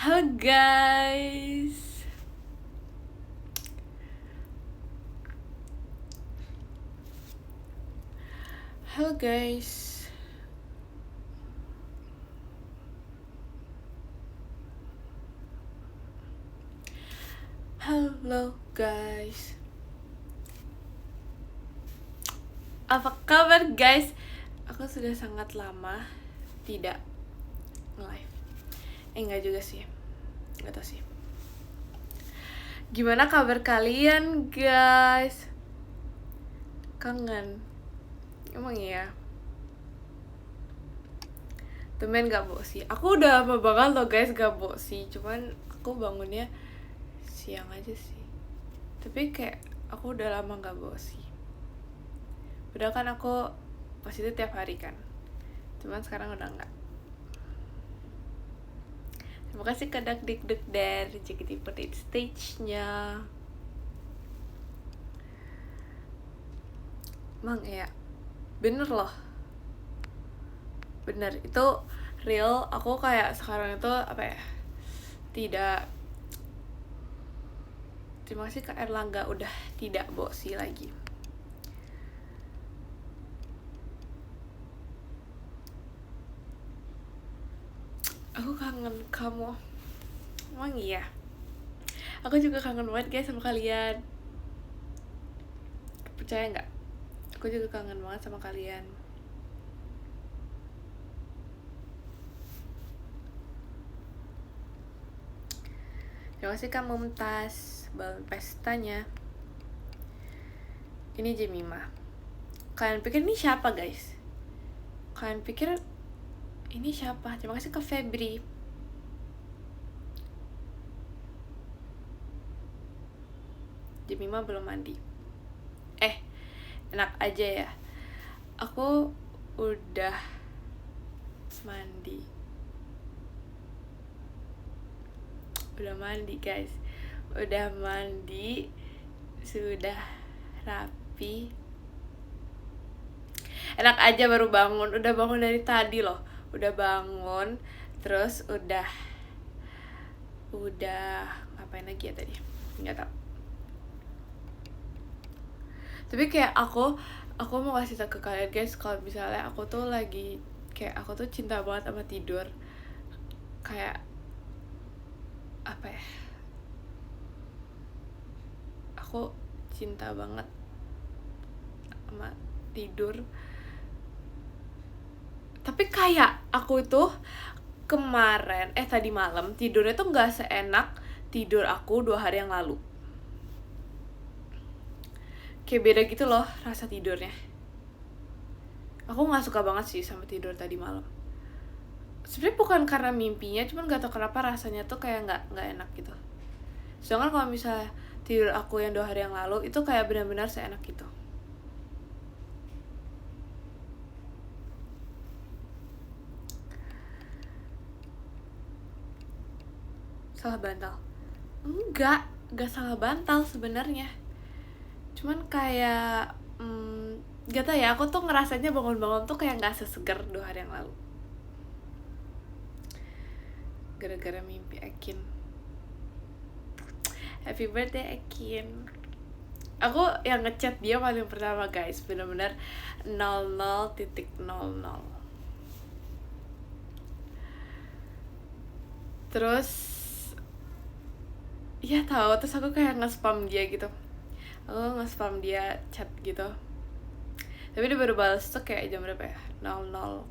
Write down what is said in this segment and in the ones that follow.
Halo guys. Halo guys. Halo guys. Apa kabar guys? Aku sudah sangat lama tidak nge-live. Enggak juga sih. Enggak tahu sih. Gimana kabar kalian guys? Kangen. Emang iya. Temen gak bosi. Aku udah lama banget loh guys gak bosi. Cuman aku bangunnya siang aja sih. Tapi kayak aku udah lama gak bosi. Padahal kan aku pas itu tiap hari kan. Cuman sekarang udah enggak. Terima kasih ke Dakdikduk dari JKT48 stage-nya. Emang ya, bener loh. Bener, itu real. Aku kayak sekarang itu apa ya, tidak. Terima kasih ke Erlangga udah tidak bosi lagi. Aku kangen kamu. Emang iya. Aku juga kangen banget guys sama kalian. Percaya nggak? Aku juga kangen banget sama kalian. Terima kasih Kak Mumtaz balon pestanya. Ini Jemima. Kalian pikir ini siapa guys? Kalian pikir ini siapa? Terima kasih ke Febri. Jemima belum mandi. Enak aja ya. Aku udah mandi. Udah mandi guys. Udah mandi. Sudah rapi. Enak aja baru bangun. Udah bangun dari tadi loh. Udah bangun. Terus udah ngapain lagi ya tadi? Nggak tahu. Tapi kayak aku mau kasih tau ke kalian guys, kalau misalnya aku tuh lagi kayak aku tuh cinta banget sama tidur. Kayak apa ya, aku cinta banget sama tidur. Tapi kayak aku tuh kemarin tadi malam tidurnya tuh nggak seenak tidur aku 2 hari yang lalu. Kayak beda gitu loh rasa tidurnya. Aku nggak suka banget sih sama tidur tadi malam. Sebenarnya bukan karena mimpinya, cuman nggak tau kenapa rasanya tuh kayak nggak enak gitu. Sedangkan kalau misalnya tidur aku yang 2 hari yang lalu itu kayak benar-benar seenak gitu. Salah bantal? Enggak salah bantal sebenarnya. Cuman kayak gak tau ya, aku tuh ngerasanya bangun-bangun tuh kayak gak sesegar 2 hari yang lalu. Gara-gara mimpi Ekin. Happy birthday Ekin. Aku yang ngechat dia paling pertama guys, bener-bener 00.00. Terus ya tahu, terus aku kayak nge-spam dia gitu. Aku nge-spam dia chat gitu. Tapi dia baru balas tuh kayak jam berapa ya? 00.0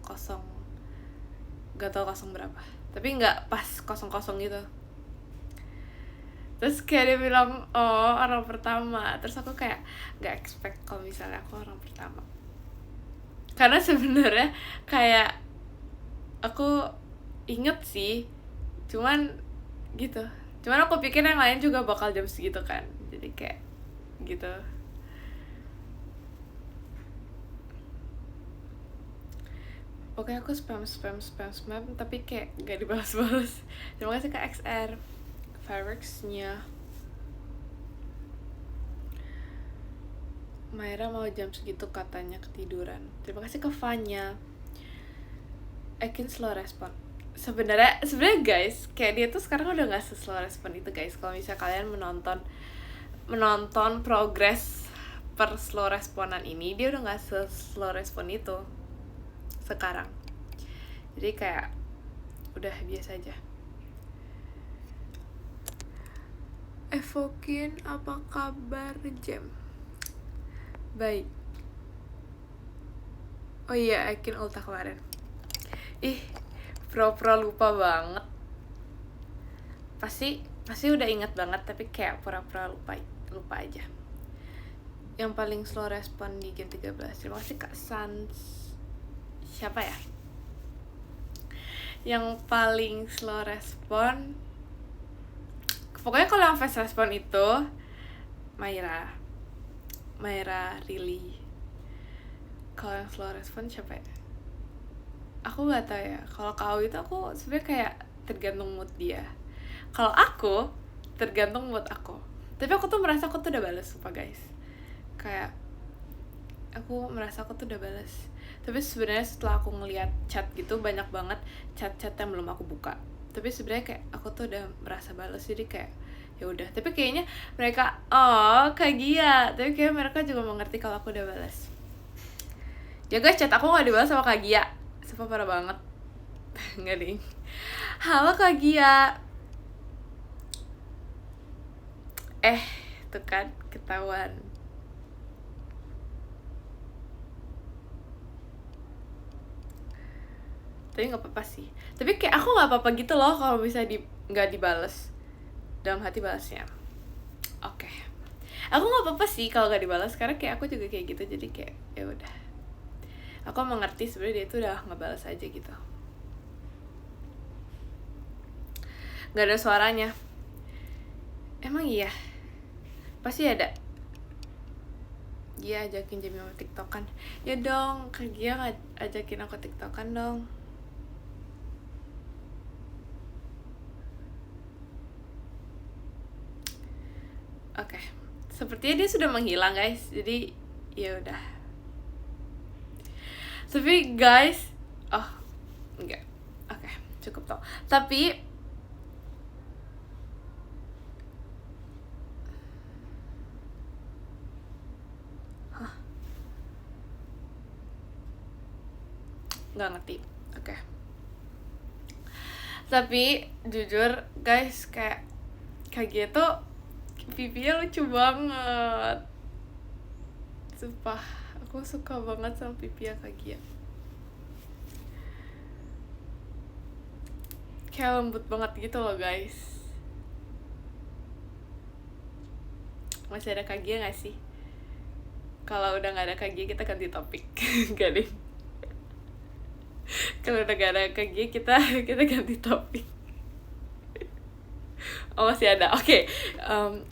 gak tau 0 berapa. Tapi gak pas 00 gitu. Terus kayak dia bilang, oh orang pertama. Terus aku kayak gak expect kalau misalnya aku orang pertama. Karena sebenarnya kayak aku inget sih, cuman gitu. Cuman aku pikir yang lain juga bakal jam segitu kan. Jadi kayak gitu. Oke, aku spam tapi kayak gak dibalas-balas. Terima kasih ke XR fireworks-nya. Maira mau jam segitu katanya ketiduran. Terima kasih ke Vanya. Ekin slow respon. sebenarnya guys, kayak dia tuh sekarang udah nggak slow respon itu guys. Kalau misalnya kalian menonton progres per slow responan ini, dia udah nggak slow respon itu sekarang. Jadi kayak udah biasa aja. Evokin, apa kabar Jam? Baik. Oh iya, Aikin ulta kemarin. Ih, pro lupa banget. Pasti udah ingat banget, tapi kayak pura-pura lupa aja. Yang paling slow respon di game 13. Terima kasih Kak Sans. Siapa ya? Yang paling slow respon, pokoknya kalau yang fast respon itu Myra Riley. Kalau yang slow respon siapa ya? Aku nggak tahu ya. Kalau kau itu aku sebenarnya kayak tergantung mood dia. Kalau aku tergantung mood aku. Tapi aku tuh merasa aku tuh udah balas, sumpah guys. Kayak aku merasa aku tuh udah balas. Tapi sebenarnya setelah aku ngeliat chat gitu, banyak banget chat-chat yang belum aku buka. Tapi sebenarnya kayak aku tuh udah merasa balas, jadi kayak ya udah. Tapi kayaknya mereka kayak Gia. Tapi kayak mereka juga mengerti kalau aku udah balas. Ya guys, chat aku nggak dibalas sama Kak Gia. Sumpah parah banget. Nggak ding. Halo Kak Gia. Tuh kan ketahuan. Tapi nggak apa-apa sih. Tapi kayak aku nggak apa-apa gitu loh kalau misalnya nggak dibales. Dalam hati balasnya. Oke. Aku nggak apa-apa sih kalau nggak dibalas, karena kayak aku juga kayak gitu. Jadi kayak ya udah. Aku mengerti sebenarnya dia itu udah ngebalas aja gitu. Nggak ada suaranya. Emang iya? Pasti ada. Dia ajakin Jamie sama tiktokan. Ya dong, Kak Gia ajakin aku tiktokan dong. Oke. Sepertinya dia sudah menghilang guys. Jadi ya udah. Tapi guys, enggak. Oke, cukup tau. Tapi nggak ngerti. Oke. Tapi jujur guys, kayak gitu pipinya lucu banget. Sumpah, aku suka banget sama pipinya Kak Gia. Kayak lembut banget gitu loh guys. Masih ada Kak Gia gak sih? Kalau udah gak ada Kak Gia, kita ganti topik. Gak deh. Kalau udah gak ada Kak Gia, kita ganti topik. Oh masih ada. Oke.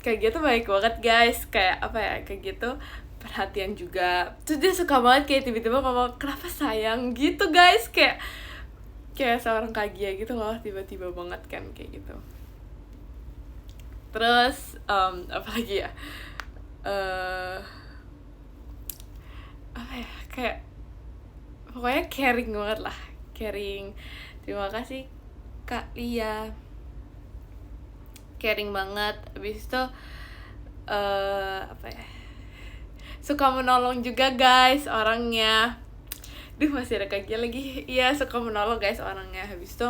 Kak Gia tuh baik banget guys. Kayak apa ya, Kak Gia tuh perhatian juga. Terus dia suka banget kayak tiba-tiba ngomong kenapa sayang gitu guys. Kayak seorang Kak Gia gitu loh, tiba-tiba banget kan kayak gitu. Terus apa lagi ya, apa ya, kayak pokoknya caring banget lah, caring. Terima kasih Kak Lia, caring banget. Abis itu apa ya, suka menolong juga guys orangnya. Duh, masih ada Kak Gia lagi. Iya, suka menolong guys orangnya. Habis itu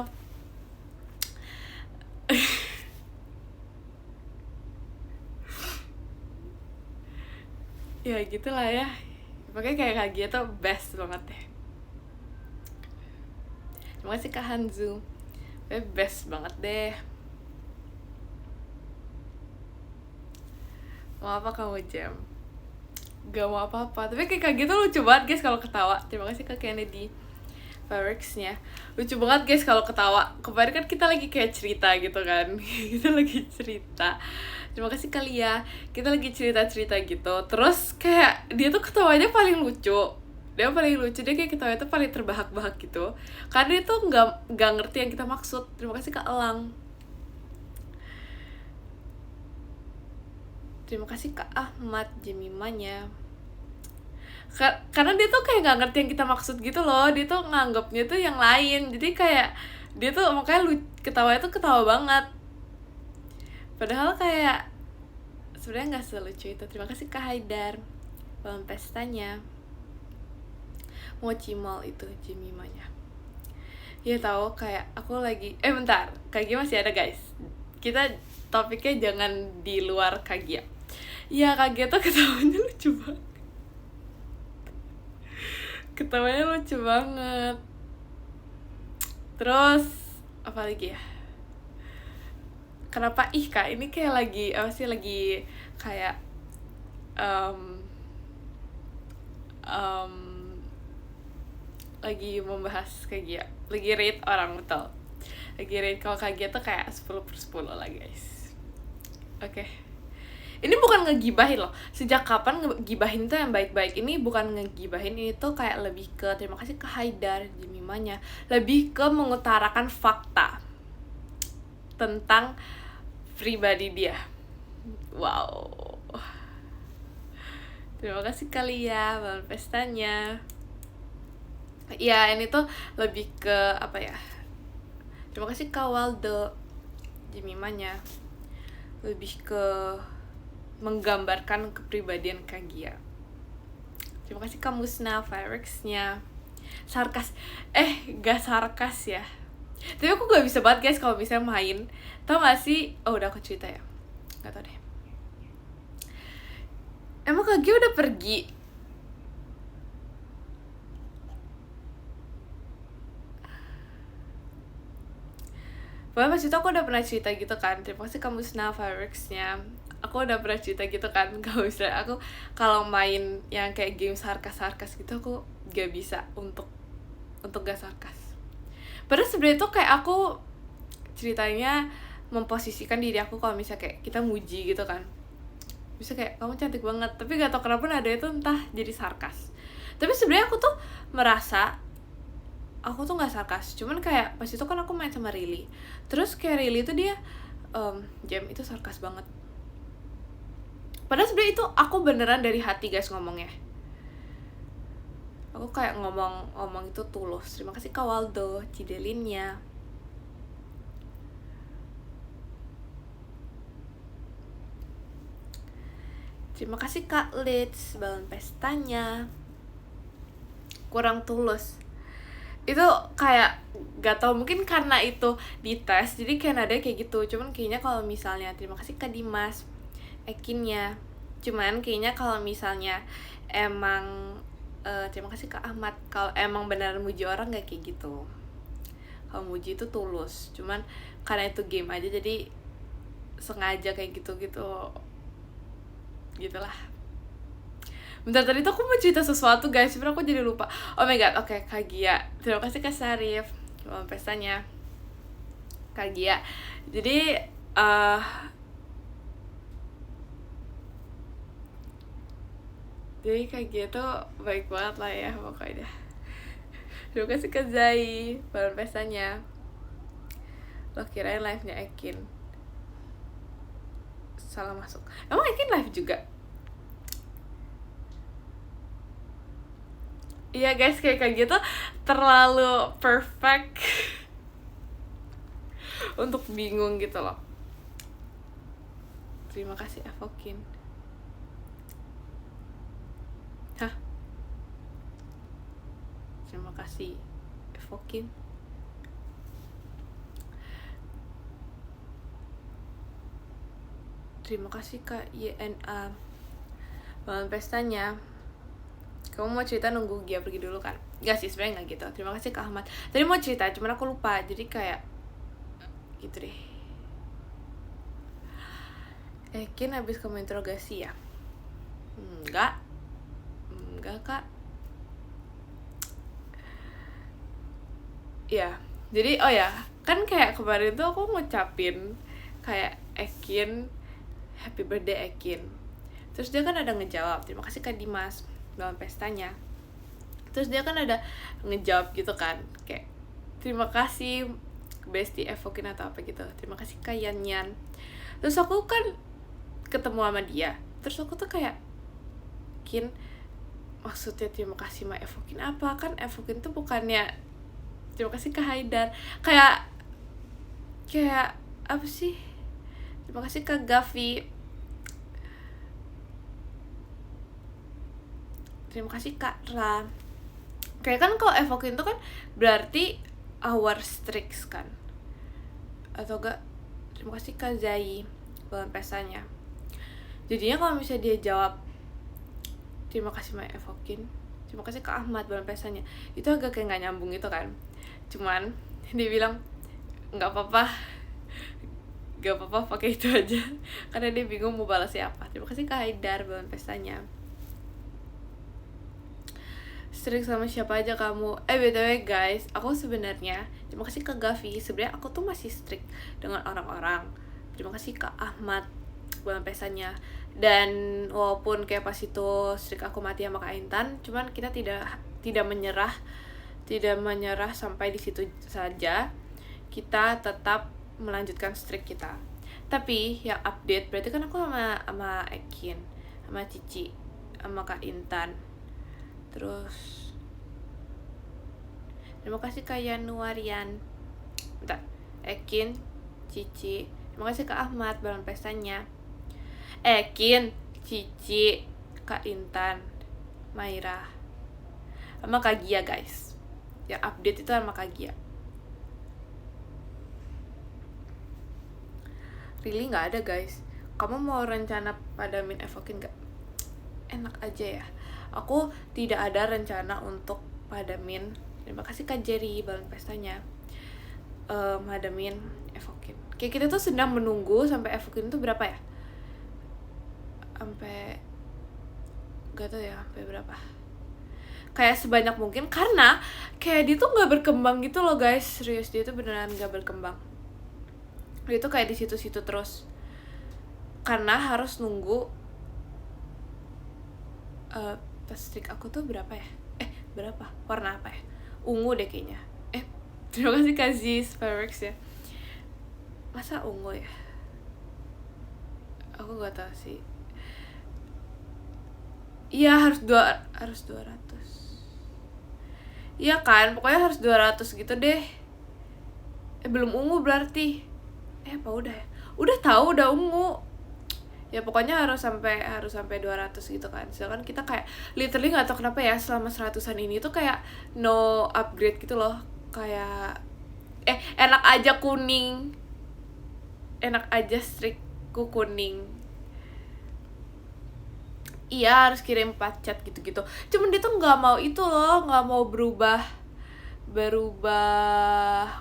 ya gitulah ya. Pokoknya kayak Kak Gia tuh best banget deh. Terima kasih Kak Hanzu. Best banget deh. Mau apa kamu Jam? Gak mau apa-apa. Tapi kayak Kak Gia tuh lucu banget guys kalau ketawa. Terima kasih Kak Kennedy Fireworks-nya. Lucu banget guys kalau ketawa. Kemarin kan kita lagi kayak cerita gitu kan. Kita lagi cerita. Terima kasih kali ya. Kita lagi cerita-cerita gitu. Terus kayak dia tuh ketawanya paling lucu. Dia paling lucu. Dia kayak ketawanya tuh paling terbahak-bahak gitu. Karena dia tuh gak ngerti yang kita maksud. Terima kasih Kak Elang. Terima kasih Kak Ahmad Jemimanya. Karena dia tuh kayak gak ngerti yang kita maksud gitu loh. Dia tuh nganggapnya tuh yang lain. Jadi kayak Dia tuh makanya ketawanya tuh ketawa banget, padahal kayak sebenarnya nggak selucu itu. Terima kasih Kak Haidar, balon pestanya Mochi Mall itu Jemimanya. Ya tahu kayak aku lagi bentar, Kagia masih ada guys, kita topiknya jangan di luar Kagia. Ya Kagia tuh ketawanya lucu banget, ketawanya lucu banget. Terus apa lagi ya, kenapa Kak ini kayak lagi apa sih, lagi kayak lagi membahas Kagia, lagi rate orang, betul, lagi rate. Kalau Kagia tuh kayak 10/10 lah guys. Oke. Ini bukan ngegibahin loh, sejak kapan ngegibahin tuh yang baik-baik. Ini bukan ngegibahin, ini tuh kayak lebih ke terima kasih ke Haidar Jemimanya, lebih ke mengutarakan fakta tentang pribadi dia. Wow, terima kasih kali ya balon pestanya. Ya ini tuh lebih ke apa ya, terima kasih Kak Waldo Jemimanya, lebih ke menggambarkan kepribadian Kagia. Terima kasih Kak Musna Fireworks-nya. Sarkas, gak sarkas ya, tapi aku gak bisa banget guys kalau misalnya main. Tau gak sih, udah aku cerita ya, gak tau deh. Emang Kagia udah pergi? Pokoknya pas itu aku udah pernah cerita gitu kan. Terima kasih kamu Musna Fireworks-nya. Aku udah pernah cerita gitu kan, kalau misalnya aku kalau main yang kayak game sarkas gitu, aku gak bisa untuk gak sarkas. Padahal sebenarnya tuh kayak aku ceritanya memposisikan diri aku kalau misalnya kayak kita muji gitu kan, bisa kayak kamu cantik banget, tapi gak tau kenapa nada itu entah jadi sarkas. Tapi sebenarnya aku tuh merasa aku tuh nggak sarkas, cuman kayak pas itu kan aku main sama Rili, terus kayak Rili itu dia Jam itu sarkas banget. Padahal sebenarnya itu aku beneran dari hati guys ngomongnya. Aku kayak ngomong itu tulus. Terima kasih Kak Waldo Cidelinnya. Terima kasih Kak Litz balon pestanya. Kurang tulus. Itu kayak gak tau, mungkin karena itu dites jadi kayak nadanya kayak gitu. Cuman kayaknya kalau misalnya terima kasih Kak Dimas Ekinnya, cuman kayaknya kalau misalnya emang terima kasih Kak Ahmad, kalau emang benar muji orang gak kayak gitu. Kalau muji itu tulus, cuman karena itu game aja jadi sengaja kayak gitu gitulah. Bentar, tadi tuh aku mau cerita sesuatu guys, sebenernya aku jadi lupa. Oh my god, oke, Kagia. Terima kasih Kak Sarif balon pestanya Kagia. Jadi Kagia tuh baik banget lah ya pokoknya. Terima kasih Kak Zai balon pestanya. Lo kirain live-nya Ekin, salah masuk. Emang Ekin live juga? Iya guys, kayak gitu terlalu perfect untuk bingung gitu loh. Terima kasih Evokin. Hah? Terima kasih Evokin. Terima kasih Kak YNA balon pestanya. Kamu mau cerita nunggu Gia pergi dulu kan? Gak sih, sebenarnya gak gitu. Terima kasih Kak Ahmad. Tadi mau cerita, cuman aku lupa. Jadi kayak gitu deh. Ekin habis kamu interogasi ya? Enggak Kak. Ya, jadi kan kayak kemarin tuh aku ngucapin kayak Ekin happy birthday Ekin. Terus dia kan ada ngejawab, terima kasih Kak Dimas dalam pestanya. Terus dia kan ada ngejawab gitu kan, kayak terima kasih Bestie Evokin atau apa gitu, terima kasih Kak Yan. Terus aku kan ketemu sama dia, terus aku tuh kayak, Kin, maksudnya terima kasih sama Evokin apa? Kan Evokin tuh bukannya terima kasih Kak Haidar. Kayak apa sih, terima kasih Kak Gavi, terima kasih Kak Ra. Kayak kan kalau evokin itu kan berarti our streaks kan, atau enggak. Terima kasih Kak Zai bulan pesanya. Jadinya kalau misalnya dia jawab terima kasih my evokin, terima kasih Kak Ahmad bulan pesanya, itu agak kayak nggak nyambung gitu kan. Cuman dia bilang nggak apa-apa pakai itu aja karena dia bingung mau balas siapa. Terima kasih Kak Haidar bulan pestanya. Streak sama siapa aja kamu? BTW guys, aku sebenarnya terima kasih Kak Gavi, sebenarnya aku tuh masih streak dengan orang-orang. Terima kasih Kak Ahmad bulan pestanya. Dan walaupun kayak pas itu streak aku mati sama Kak Intan, cuman kita tidak menyerah sampai di situ saja. Kita tetap melanjutkan streak kita. Tapi yang update berarti kan aku sama Ekin, sama Cici, sama Kak Intan. Terus terima kasih Kak Yanuarian. Bentar. Ekin, Cici. Terima kasih Kak Ahmad bulan pestanya. Ekin, Cici, Kak Intan, Maira, sama Kak Gia guys. Yang update itu sama Kak Gia. Really nggak ada guys. Kamu mau rencana pada min evokin nggak? Enak aja ya. Aku tidak ada rencana untuk padamin. Terima kasih Kak Jerry bulan pestanya. Padamin evokin. Kayak kita tuh sedang menunggu sampai evokin itu berapa ya? Sampai gak tau ya sampai berapa. Kayak sebanyak mungkin karena kayak dia tuh nggak berkembang gitu loh guys. Serius, dia tuh beneran nggak berkembang. Dia tuh kayak di situ-situ terus. Karena harus nunggu streak aku tuh berapa ya? Berapa? Warna apa ya? Ungu deh kayaknya. Terima kasih Kak Ziz Fireworks ya. Masa ungu ya? Aku gak tahu sih. Iya harus 200. Iya kan? Pokoknya harus 200 gitu deh. Belum ungu berarti. Apa udah ya? Udah tahu udah ungu. Ya pokoknya harus sampai 200 gitu kan. Sedangkan kita kayak literally nggak tahu kenapa ya selama 100-an ini tuh kayak no upgrade gitu loh. Kayak enak aja kuning. Enak aja streakku kuning. Iya harus kirim 4 chat gitu-gitu. Cuman dia tuh nggak mau itu loh, nggak mau berubah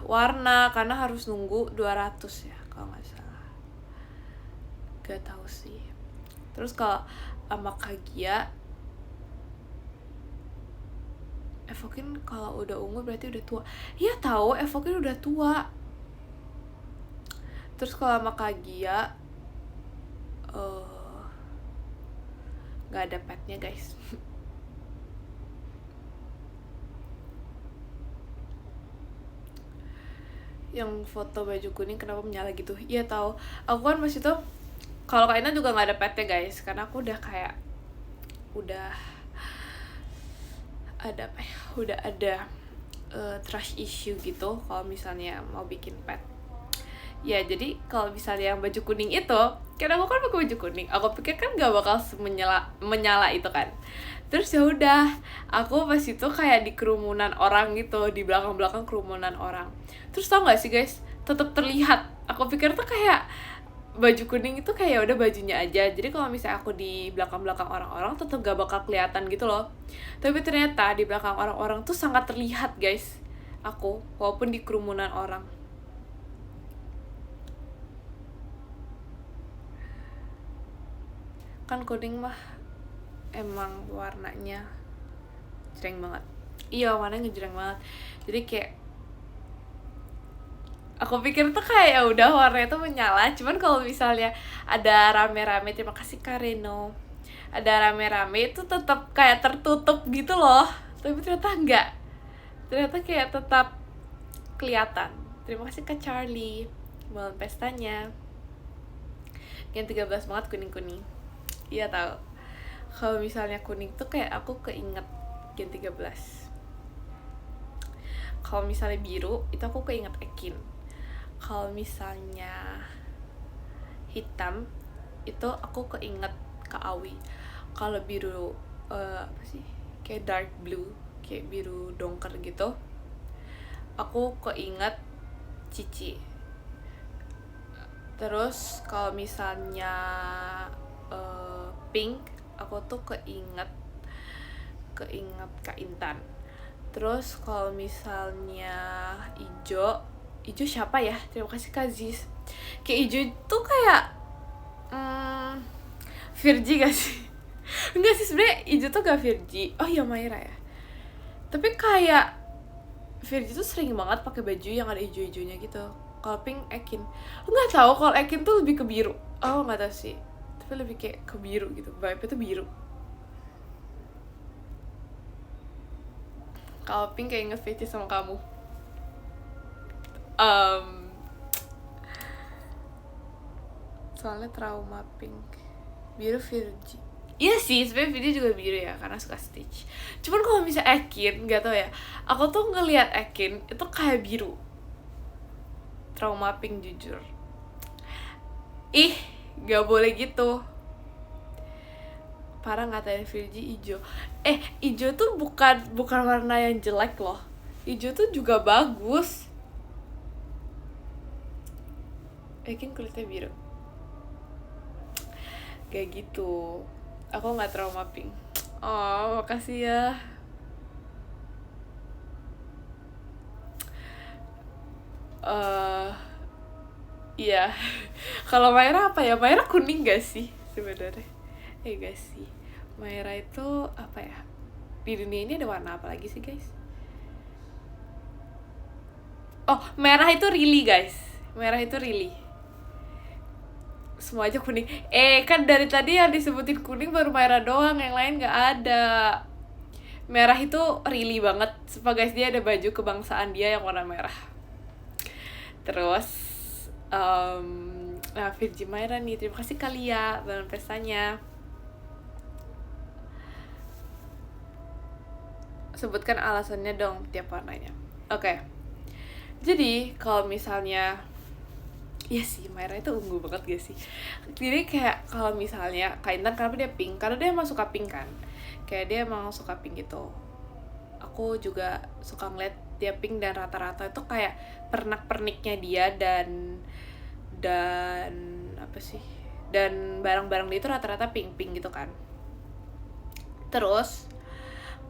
warna karena harus nunggu 200 ya kalau nggak salah. Gak tahu sih. Terus kalau sama Kak Gia, evokin kalau udah ungu berarti udah tua. Iya tahu evokin udah tua. Terus kalau sama Kak Gia nggak ada petnya guys. Yang foto baju kuning kenapa menyala gitu? Iya tahu. Aku kan pas itu kalau Kak Ina juga nggak ada petnya guys, karena aku udah kayak udah ada trust issue gitu kalau misalnya mau bikin pet. Ya jadi kalau misalnya yang baju kuning itu, karena aku kan pakai baju kuning, aku pikir kan gak bakal menyala itu kan. Terus ya udah, aku pas itu kayak di kerumunan orang gitu, di belakang kerumunan orang. Terus tau gak sih guys, tetap terlihat. Aku pikir tuh kayak baju kuning itu kayak udah bajunya aja. Jadi kalau misalnya aku di belakang orang-orang tetap gak bakal kelihatan gitu loh. Tapi ternyata di belakang orang-orang tuh sangat terlihat guys. Aku walaupun di kerumunan orang. Kan kuning mah emang warnanya jreng banget. Iya warnanya ngejreng banget. Jadi kayak aku pikir tuh kayak ya udah warnanya tuh menyala. Cuman kalau misalnya ada rame-rame, terima kasih Kareno, ada rame-rame itu tetap kayak tertutup gitu loh. Tapi ternyata enggak. Ternyata kayak tetap kelihatan. Terima kasih Kak Charlie malam pestanya. Yang 13 banget kuning-kuning. Iya tahu. Kalau misalnya kuning tuh kayak aku keinget Gen 13. Kalau misalnya biru itu aku keinget Ekin. Kalau misalnya hitam itu aku keinget Kak Awi. Kalau biru apa sih, kayak dark blue, kayak biru dongker gitu, aku keinget Cici. Terus kalau misalnya pink, aku tuh keinget Kak Intan. Terus kalau misalnya ijo siapa ya? Terima kasih Kak Ziz. Kayak ijo tuh kayak Virgi gak sih? Enggak sih, sebenarnya ijo tuh gak Virgi. Oh iya, Maira ya. Tapi kayak Virgi tuh sering banget pakai baju yang ada ijo-ijonya gitu. Kalau pink Ekin. Enggak tahu, kalau Ekin tuh lebih ke biru. Oh, enggak tahu sih. Tapi lebih kayak ke biru gitu. Vibe-nya tuh biru. Kalau pink kayak nge-fetish sama kamu. Soalnya trauma pink. Biru Virgi. Iya sih, sebenarnya Virgi juga biru ya, karena suka Stitch. Cuman kalau misalnya Ekin, nggak tau ya, aku tuh ngelihat Ekin itu kayak biru. Trauma pink jujur. Ih, nggak boleh gitu. Parah ngatain Virgi ijo. Ijo tuh bukan warna yang jelek loh. Ijo tuh juga bagus. Ekin kulitnya biru. Kayak gitu. Aku nggak trauma pink. Oh, makasih ya. Iya. Kalau Maira apa ya? Maira kuning gak sih sebenarnya? Gak sih. Maira itu apa ya? Di dunia ini ada warna apa lagi sih, guys? Oh, merah itu really, guys. Merah itu really. Semua aja kuning. Kan dari tadi yang disebutin kuning baru Maira doang, yang lain gak ada. Merah itu really banget. Guys, dia ada baju kebangsaan dia yang warna merah. Terus Virgi Maira nih, terima kasih Kalia dalam pestanya. Sebutkan alasannya dong tiap warnanya. Oke. Jadi kalau misalnya, iya sih, Maira itu ungu banget gak sih? Jadi kayak kalau misalnya Kak Intan, kenapa dia pink? Karena dia emang suka pink kan. Kayak dia emang suka pink gitu. Aku juga suka ngeliat dia pink, dan rata-rata itu kayak pernak-perniknya dia dan apa sih? Dan barang-barang dia itu rata-rata pink gitu kan. Terus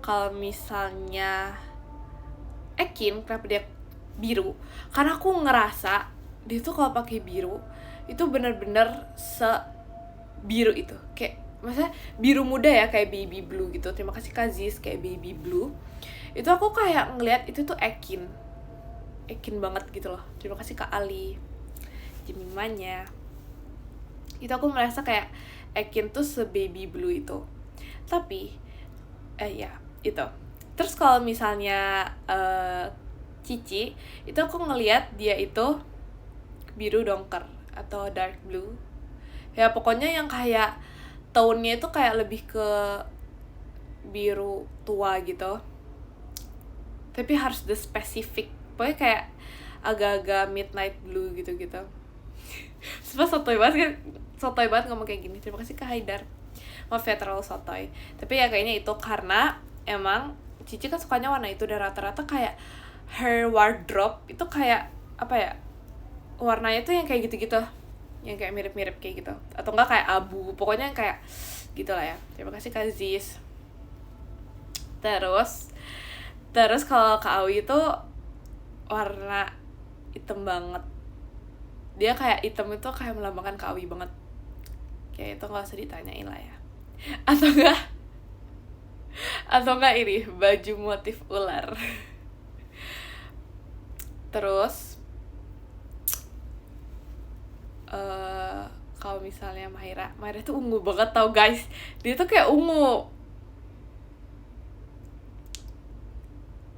kalau misalnya Ekin, kenapa dia biru? Karena aku ngerasa dia tuh kalau pakai biru itu bener-bener biru itu, kayak maksudnya biru muda ya, kayak baby blue gitu. Terima kasih Kazis, kayak baby blue itu aku kayak ngelihat itu tuh Ekin banget gitu loh. Terima kasih Kak Ali Jemimanya. Itu aku merasa kayak Ekin tuh baby blue itu. Tapi ya itu. Terus kalau misalnya Cici, itu aku ngelihat dia itu biru dongker atau dark blue. Ya pokoknya yang kayak tone-nya itu kayak lebih ke biru tua gitu. Tapi harus the specific. Pokoknya kayak agak-agak midnight blue gitu-gitu. Sebab sotoy banget ngomong kayak gini. Terima kasih Kak Haidar. Maaf ya terlalu sotoy. Tapi ya kayaknya itu karena emang Cici kan sukanya warna itu, dan rata-rata kayak her wardrobe itu kayak apa ya, warnanya tuh yang kayak gitu-gitu, yang kayak mirip-mirip kayak gitu, atau enggak kayak abu, pokoknya kayak gitulah ya. Terima kasih Kak Ziz. Terus kalau Kak Awi itu warna hitam banget. Dia kayak hitam itu kayak melambangkan Kak Awi banget. Kayak itu nggak usah ditanyain lah ya. Atau enggak ini baju motif ular. Terus kalau misalnya Maira tuh ungu banget tau guys. Dia tuh kayak ungu,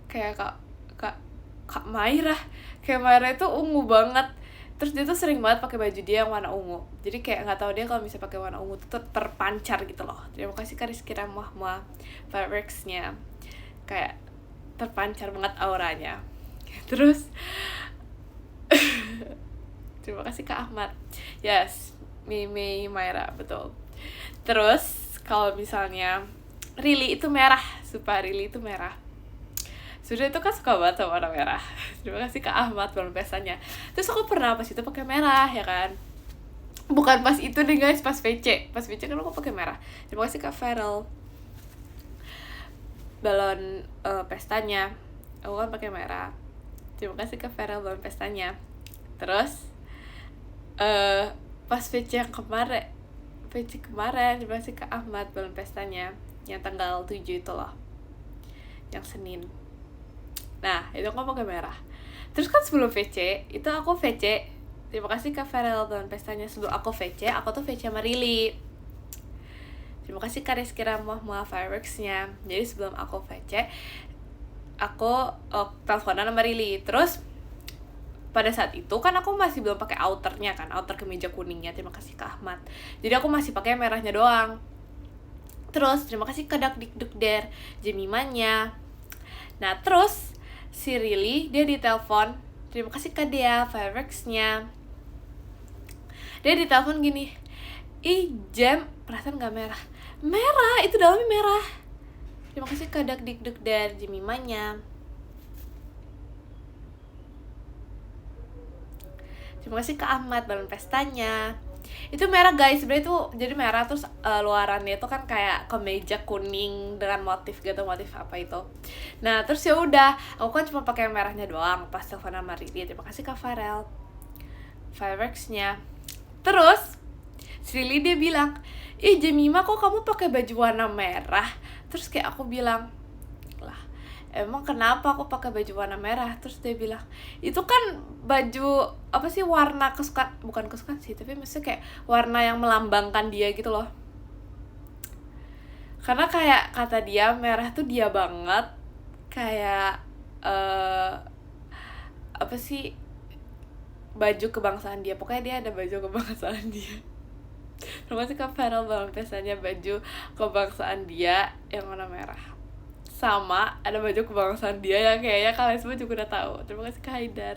kayak kak Maira. Kayak Maira itu ungu banget. Terus dia tuh sering banget pakai baju dia yang warna ungu. Jadi kayak nggak tahu, dia kalau misalnya pakai warna ungu tuh terpancar gitu loh. Terima kasih Kak Rizky Ramah fireworks-nya. Kayak terpancar banget auranya. Terus terima kasih Kak Ahmad. Yes, Mimi Maira, betul. Terus kalau misalnya Rili itu merah, sumpah Rili itu merah. Sudah itu kan suka banget sama warna merah. Terima kasih Kak Ahmad balon pestanya. Terus aku pernah pas itu pakai merah ya kan. Bukan pas itu deh guys, pas VC. Pas VC kan aku pakai merah. Terima kasih Kak Farel. Balon pestanya aku kan pakai merah. Terima kasih Kak Farel balon pestanya. Terus pas VC yang kemarin, terima kasih Kak Ahmad balon pestanya yang tanggal 7 itu loh, yang Senin. Nah itu aku pakai merah. Terus kan sebelum VC itu aku VC, terima kasih Kak Farel balon pestanya. Sebelum aku VC, aku tuh VC sama Rili. Terima kasih Kak Rizky Ramoh fireworksnya. Jadi sebelum aku VC, aku teleponan sama Rili. Terus pada saat itu kan aku masih belum pakai outernya kan, outer kemeja kuningnya. Terima kasih Kak Ahmad. Jadi aku masih pakai merahnya doang. Terus terima kasih ke Dakdikdukder Jemimanya. Nah terus si Rili dia ditelepon. Terima kasih Kak Dea fireworksnya. Dia ditelepon gini, ih Jam perasaan gak merah. Merah, itu dalamnya merah. Terima kasih Kak Dakdikdukder Jemimanya. Terima kasih Kak Ahmad balon pestanya. Itu merah guys, sebenarnya itu jadi merah terus luarannya itu kan kayak kemeja kuning dengan motif gitu, motif apa itu. Nah terus ya udah, aku kan cuma pakai merahnya doang pas telepon sama Rili. Terima kasih Kak Farel fireworksnya. Terus si Rili dia bilang, ih Jemima kok kamu pakai baju warna merah? Terus kayak aku bilang, lah emang kenapa aku pakai baju warna merah? Terus dia bilang, itu kan baju apa sih, warna kesukaan, bukan kesukaan sih, tapi maksudnya kayak warna yang melambangkan dia gitu loh. Karena kayak kata dia merah tuh dia banget, kayak apa sih, baju kebangsaan dia. Pokoknya dia ada baju kebangsaan dia. Terima kasih Kak Farel balon pestanya, baju kebangsaan dia yang warna merah. Sama ada baju kebangsaan dia yang kayaknya kalian semua juga udah tahu. Terima kasih Kak Haidar.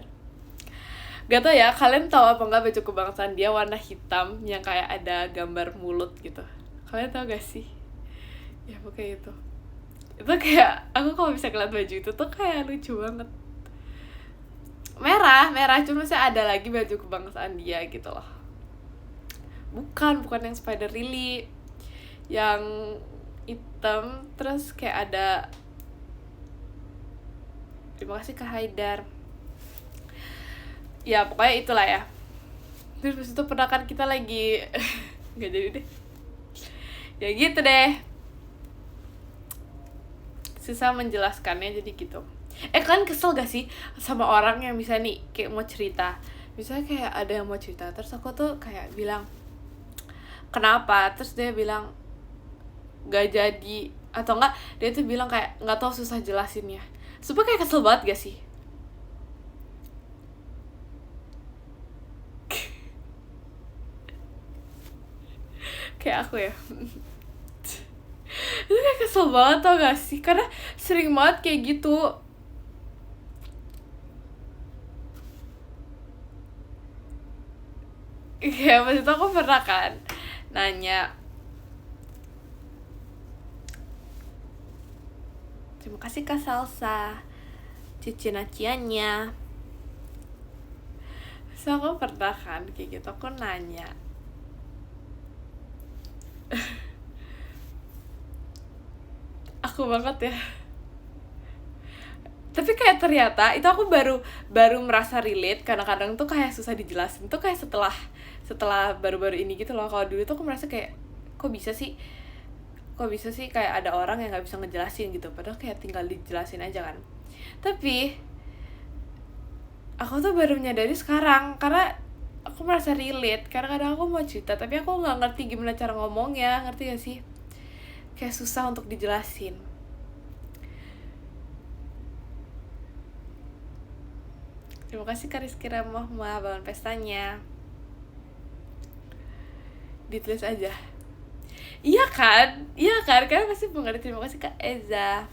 Gak tau ya, kalian tahu apa enggak baju kebangsaan dia warna hitam yang kayak ada gambar mulut gitu. Kalian tahu gak sih? Ya pokoknya itu. Itu kayak, aku kalau bisa ngeliat baju itu tuh kayak lucu banget. Merah, cuma sih ada lagi baju kebangsaan dia gitu loh. Bukan yang Spider Rili. Yang hitam terus kayak ada. Terima kasih Kak Haidar. Ya pokoknya itulah ya. Terus itu pernah kan kita lagi nggak jadi deh. Ya gitu deh. Susah menjelaskannya jadi gitu. Kalian kesel gak sih sama orang yang bisa nih kayak mau cerita, misalnya kayak ada yang mau cerita terus aku tuh kayak bilang kenapa, terus dia bilang gak jadi, atau enggak dia tuh bilang kayak nggak tahu, susah jelasinnya. Sumpah kayak kesel banget gak sih? Kayak aku ya. Itu kayak kesel banget tau gak sih, karena sering banget kayak gitu. Kayak pas itu aku pernah kan nanya, terima kasih Kak Salsa cicinaciannya. So aku pernah kan kayak gitu, aku nanya aku banget ya, tapi kayak ternyata itu aku baru merasa relate. Kadang-kadang tuh kayak susah dijelasin tuh kayak setelah baru-baru ini gitu loh. Kalau dulu tuh aku merasa kayak kok bisa sih kayak ada orang yang nggak bisa ngejelasin gitu, padahal kayak tinggal dijelasin aja kan. Tapi aku tuh baru menyadari sekarang karena aku merasa relate. Karena kadang aku mau cerita tapi aku nggak ngerti gimana cara ngomongnya, ngerti gak sih? Kayak susah untuk dijelasin. Terima kasih Kak Rizky Ramoh balon pestanya. Ditulis aja. Iya kan? Kalian pasti mengerti. Terima kasih Kak Eza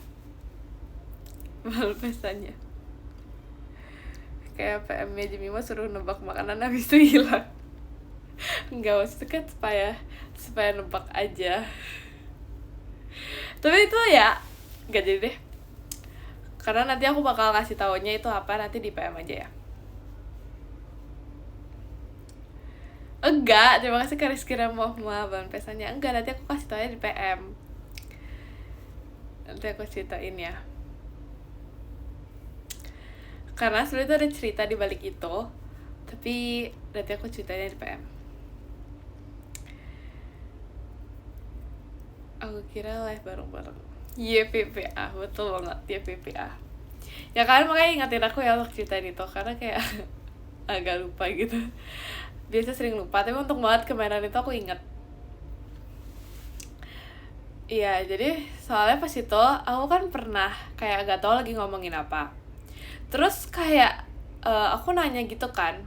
balon pestanya. kayak PM-nya Jemima suruh nebak makanan habis itu hilang. Enggak, maksudnya kan supaya nebak aja. Tapi itu ya gak jadi deh, karena nanti aku bakal ngasih taunya itu apa nanti di PM aja ya. Enggak, terima kasih Kak Rizky Ramahma bahan pesannya. Enggak, nanti aku kasih taunya di PM. Nanti aku ceritain ya, karena sebenarnya itu ada cerita di balik itu, tapi nanti aku ceritanya di PM. Aku kira live bareng-bareng. YPPA, betul banget, YPPA. Ya kalian makanya ingatin aku ya untuk ceritain itu, karena kayak agak lupa gitu. Biasa sering lupa, tapi untuk banget kemarin itu aku inget. Iya, jadi soalnya pas itu aku kan pernah kayak gak tau lagi ngomongin apa. Terus kayak aku nanya gitu kan,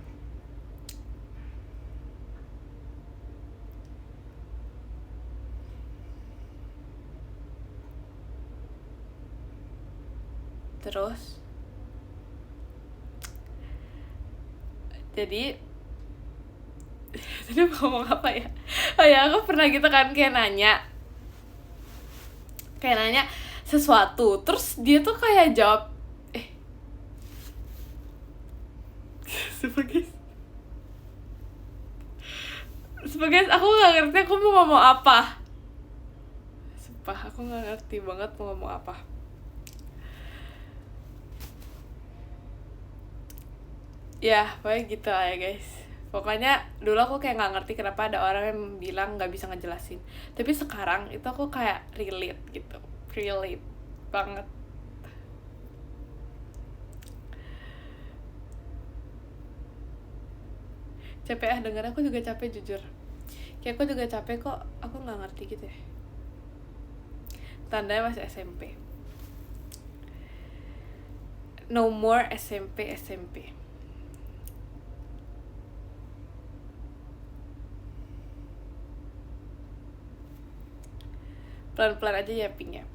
terus jadi tadi mau ngomong apa ya? Oh ya, aku pernah gitu kan kayak nanya sesuatu, terus dia tuh kayak jawab sebagai aku nggak ngerti aku mau ngomong apa. Sumpah aku nggak ngerti banget mau ngomong apa. Ya pokoknya gitu lah ya guys. Pokoknya dulu aku kayak nggak ngerti kenapa ada orang yang bilang nggak bisa ngejelasin, tapi sekarang itu aku kayak relate gitu, relate banget. Capek denger, aku juga capek jujur. Kayak aku juga capek kok, aku nggak ngerti gitu ya. Tandanya masih SMP. No more SMP. Pelan-pelan aja ya Pingnya.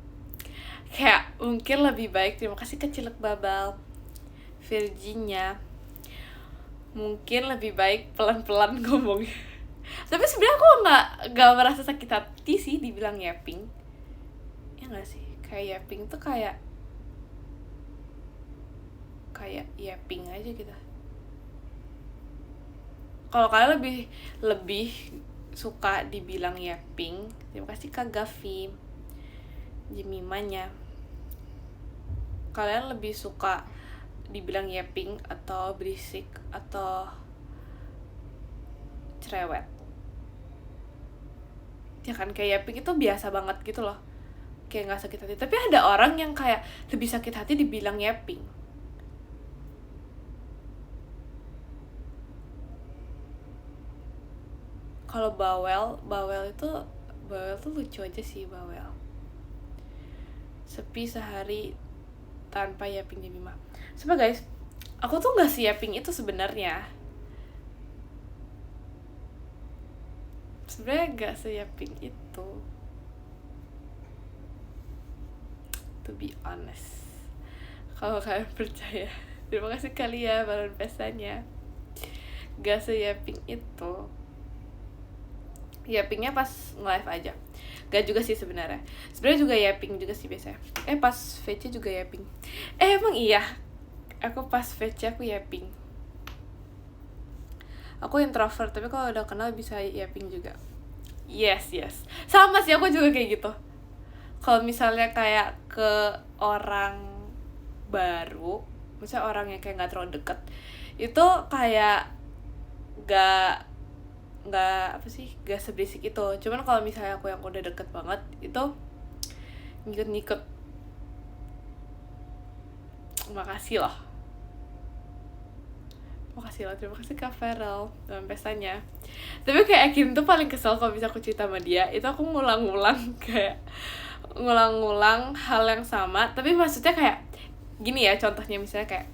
Kayak mungkin lebih baik, terima kasih Kecilek Babal Virginia, mungkin lebih baik pelan-pelan ngomongnya. Tapi sebenarnya aku nggak merasa sakit hati sih dibilang yapping, ya nggak sih? Kayak yapping tuh kayak yapping aja gitu. Kalau kalian lebih suka dibilang yapping, terima kasih Kak Gavi Jemimanya. Kalian lebih suka dibilang yapping atau berisik atau cerewet? Ya kan, kayak yapping itu biasa banget gitu loh, kayak nggak sakit hati. Tapi ada orang yang kayak lebih sakit hati dibilang yapping. Kalau bawel tuh lucu aja sih. Bawel sepi sehari tanpa yapping Jemima. Coba guys, aku tuh nggak yapping itu sebenarnya nggak yapping itu, to be honest. Kalau kalian percaya, terima kasih kali ya balon pesannya. Gak yapping itu. Yappingnya pas nge-live aja. Gak juga sih sebenarnya juga yapping juga sih biasanya. Pas VC juga yapping. Emang iya, aku pas VC aku yapping. Aku introvert, tapi kalau udah kenal bisa yapping juga. Yes, sama sih, aku juga kayak gitu. Kalau misalnya kayak ke orang baru, misalnya orang yang kayak nggak terlalu deket, itu kayak gak seberisik itu. Cuman kalau misalnya aku yang udah deket banget, itu ngikut. Makasih loh, terima kasih Kak Farel dalam pestanya. Tapi kayak Kim tuh paling kesel kalau bisa aku cerita sama dia, itu aku ngulang-ngulang hal yang sama. Tapi maksudnya kayak gini ya, contohnya misalnya kayak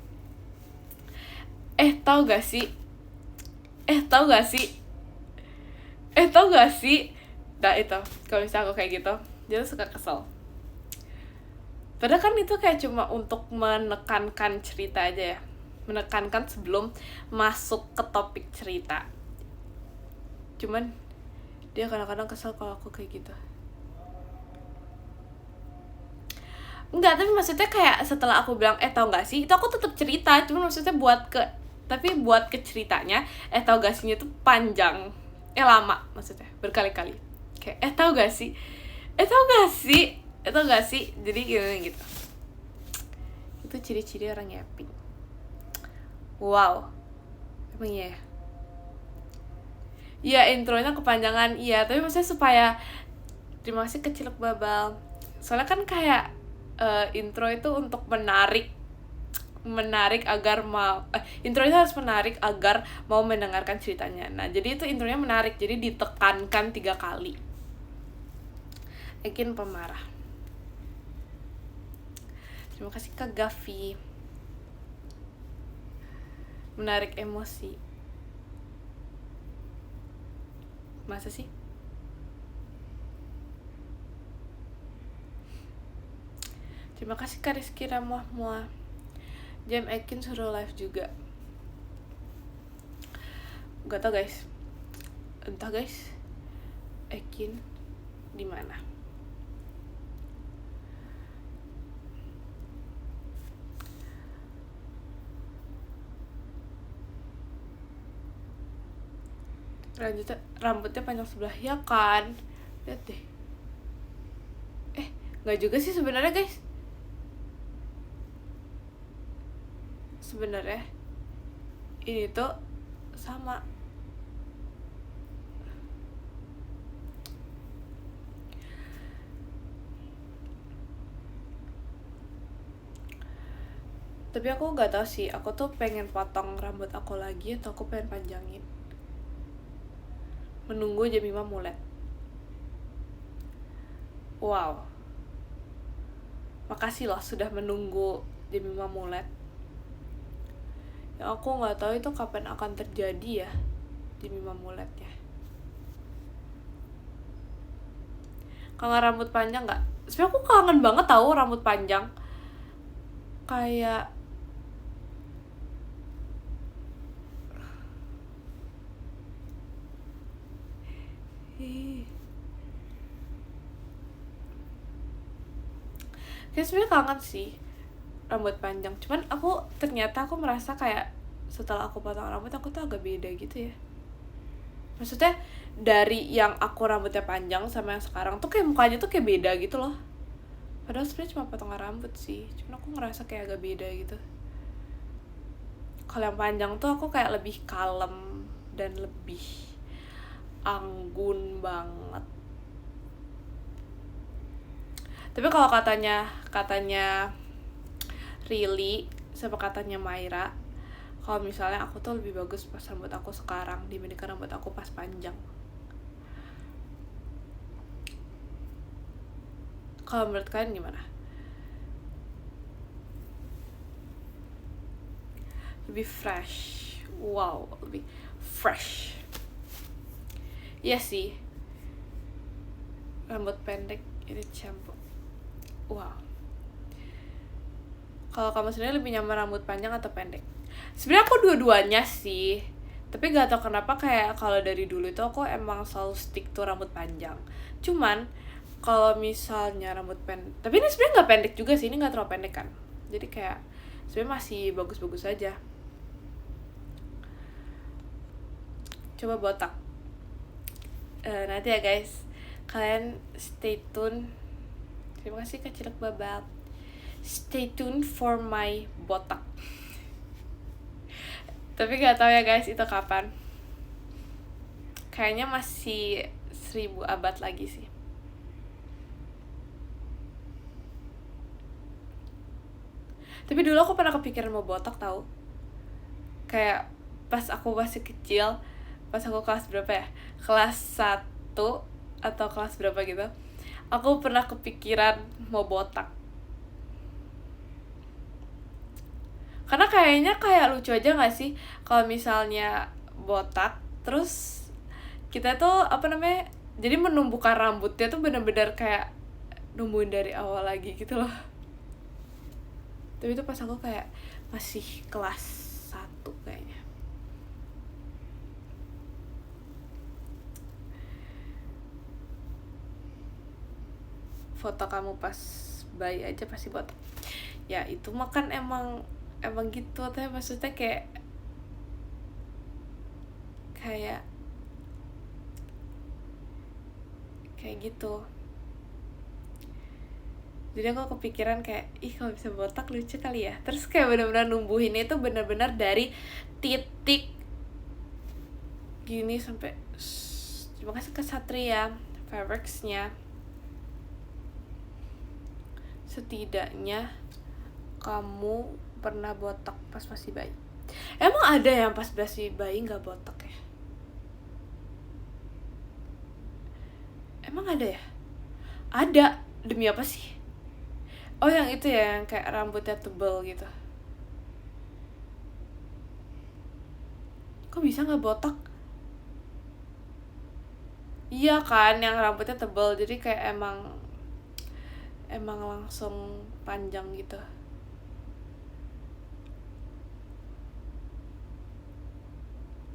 tau gak sih nah itu, kalau misalnya aku kayak gitu, dia tuh suka kesel. Padahal kan itu kayak cuma untuk menekankan cerita aja ya. menekankan sebelum masuk ke topik cerita. Cuman dia kadang-kadang kesel kalau aku kayak gitu. Enggak, tapi maksudnya kayak setelah aku bilang tau gak sih, itu aku tetap cerita, cuma maksudnya buat ke ceritanya tau gak sih itu panjang, lama maksudnya, berkali-kali. Kayak tau gak sih, tau gak sih, jadi gitu. Itu ciri-ciri orang yapping. Wow, emang iya ya? Iya, intronya kepanjangan, iya, tapi maksudnya supaya terima kasih Kecilek Babal. Soalnya kan kayak intro itu untuk menarik agar intro itu harus menarik agar mau mendengarkan ceritanya. Nah, jadi itu intronya menarik, jadi ditekankan 3 kali. Ekin pemarah. Terima kasih Kak Gavi. Menarik emosi. Masa sih? Terima kasih Kak Rizky Ramuah. Jam Ekin suruh live juga. Gak tau guys. Entah guys. Ekin di mana? Rambutnya panjang sebelah ya kan? Lihat deh. Nggak juga sih sebenarnya guys. Sebenarnya ini tuh sama. Tapi aku nggak tahu sih, aku tuh pengen potong rambut aku lagi atau aku pengen panjangin. Menunggu Jemima mulai. Wow, makasih loh sudah menunggu Jemima mulai. Yang aku nggak tahu itu kapan akan terjadi ya, Jemima mulai ya. Kangen rambut panjang nggak? Sebenarnya aku kangen banget tahu rambut panjang. Kayak sebenarnya kangen sih rambut panjang. Cuman ternyata aku merasa kayak setelah aku potong rambut aku tuh agak beda gitu ya. Maksudnya dari yang aku rambutnya panjang sama yang sekarang tuh kayak mukanya tuh kayak beda gitu loh. Padahal sebenarnya cuma potongan rambut sih, cuman aku ngerasa kayak agak beda gitu. Kalau yang panjang tuh aku kayak lebih kalem dan lebih anggun banget. Tapi kalau katanya Rili sama katanya Maira, kalau misalnya aku tuh lebih bagus pas rambut aku sekarang dibandingkan rambut aku pas panjang. Kalau menurut kalian gimana? Lebih fresh. Wow, lebih fresh. Iya sih. Rambut pendek ini shampoo. Wow. Kalau kamu sendiri lebih nyaman rambut panjang atau pendek? Sebenarnya aku dua-duanya sih. Tapi gak tau kenapa kayak kalau dari dulu itu aku emang selalu stick to rambut panjang. Cuman kalau misalnya rambut pendek, tapi ini sebenarnya nggak pendek juga sih, ini nggak terlalu pendek kan. Jadi kayak sebenarnya masih bagus-bagus aja. Coba botak. Nanti ya guys, kalian stay tune. Terima kasih Kecilek Babal. Stay tuned for my botak. Tapi gak tahu ya guys itu kapan. Kayaknya masih 1000 abad lagi sih. Tapi dulu aku pernah kepikiran mau botak tahu. Kayak pas aku masih kecil, pas aku kelas berapa ya? Kelas 1 atau kelas berapa gitu. Aku pernah kepikiran mau botak. Karena kayaknya kayak lucu aja gak sih kalau misalnya botak terus kita tuh jadi menumbuhkan rambutnya tuh benar-benar kayak numbuhin dari awal lagi gitu loh. Tapi itu pas aku kayak masih kelas foto kamu pas bayi aja pasti botak. Ya itu mah kan emang gitu, tapi maksudnya kayak gitu. Jadi aku kepikiran kayak, ih kalau bisa botak lucu kali ya. Terus kayak benar-benar numbuhinnya itu benar-benar dari titik gini sampai terima kasih ke Satria Fabrics-nya. Setidaknya kamu pernah botak pas masih bayi. Emang ada yang pas masih bayi nggak botak ya? Emang ada ya? Ada. Demi apa sih? Oh yang itu ya, yang kayak rambutnya tebal gitu. Kok bisa nggak botak? Iya kan, yang rambutnya tebal, jadi kayak emang langsung panjang gitu.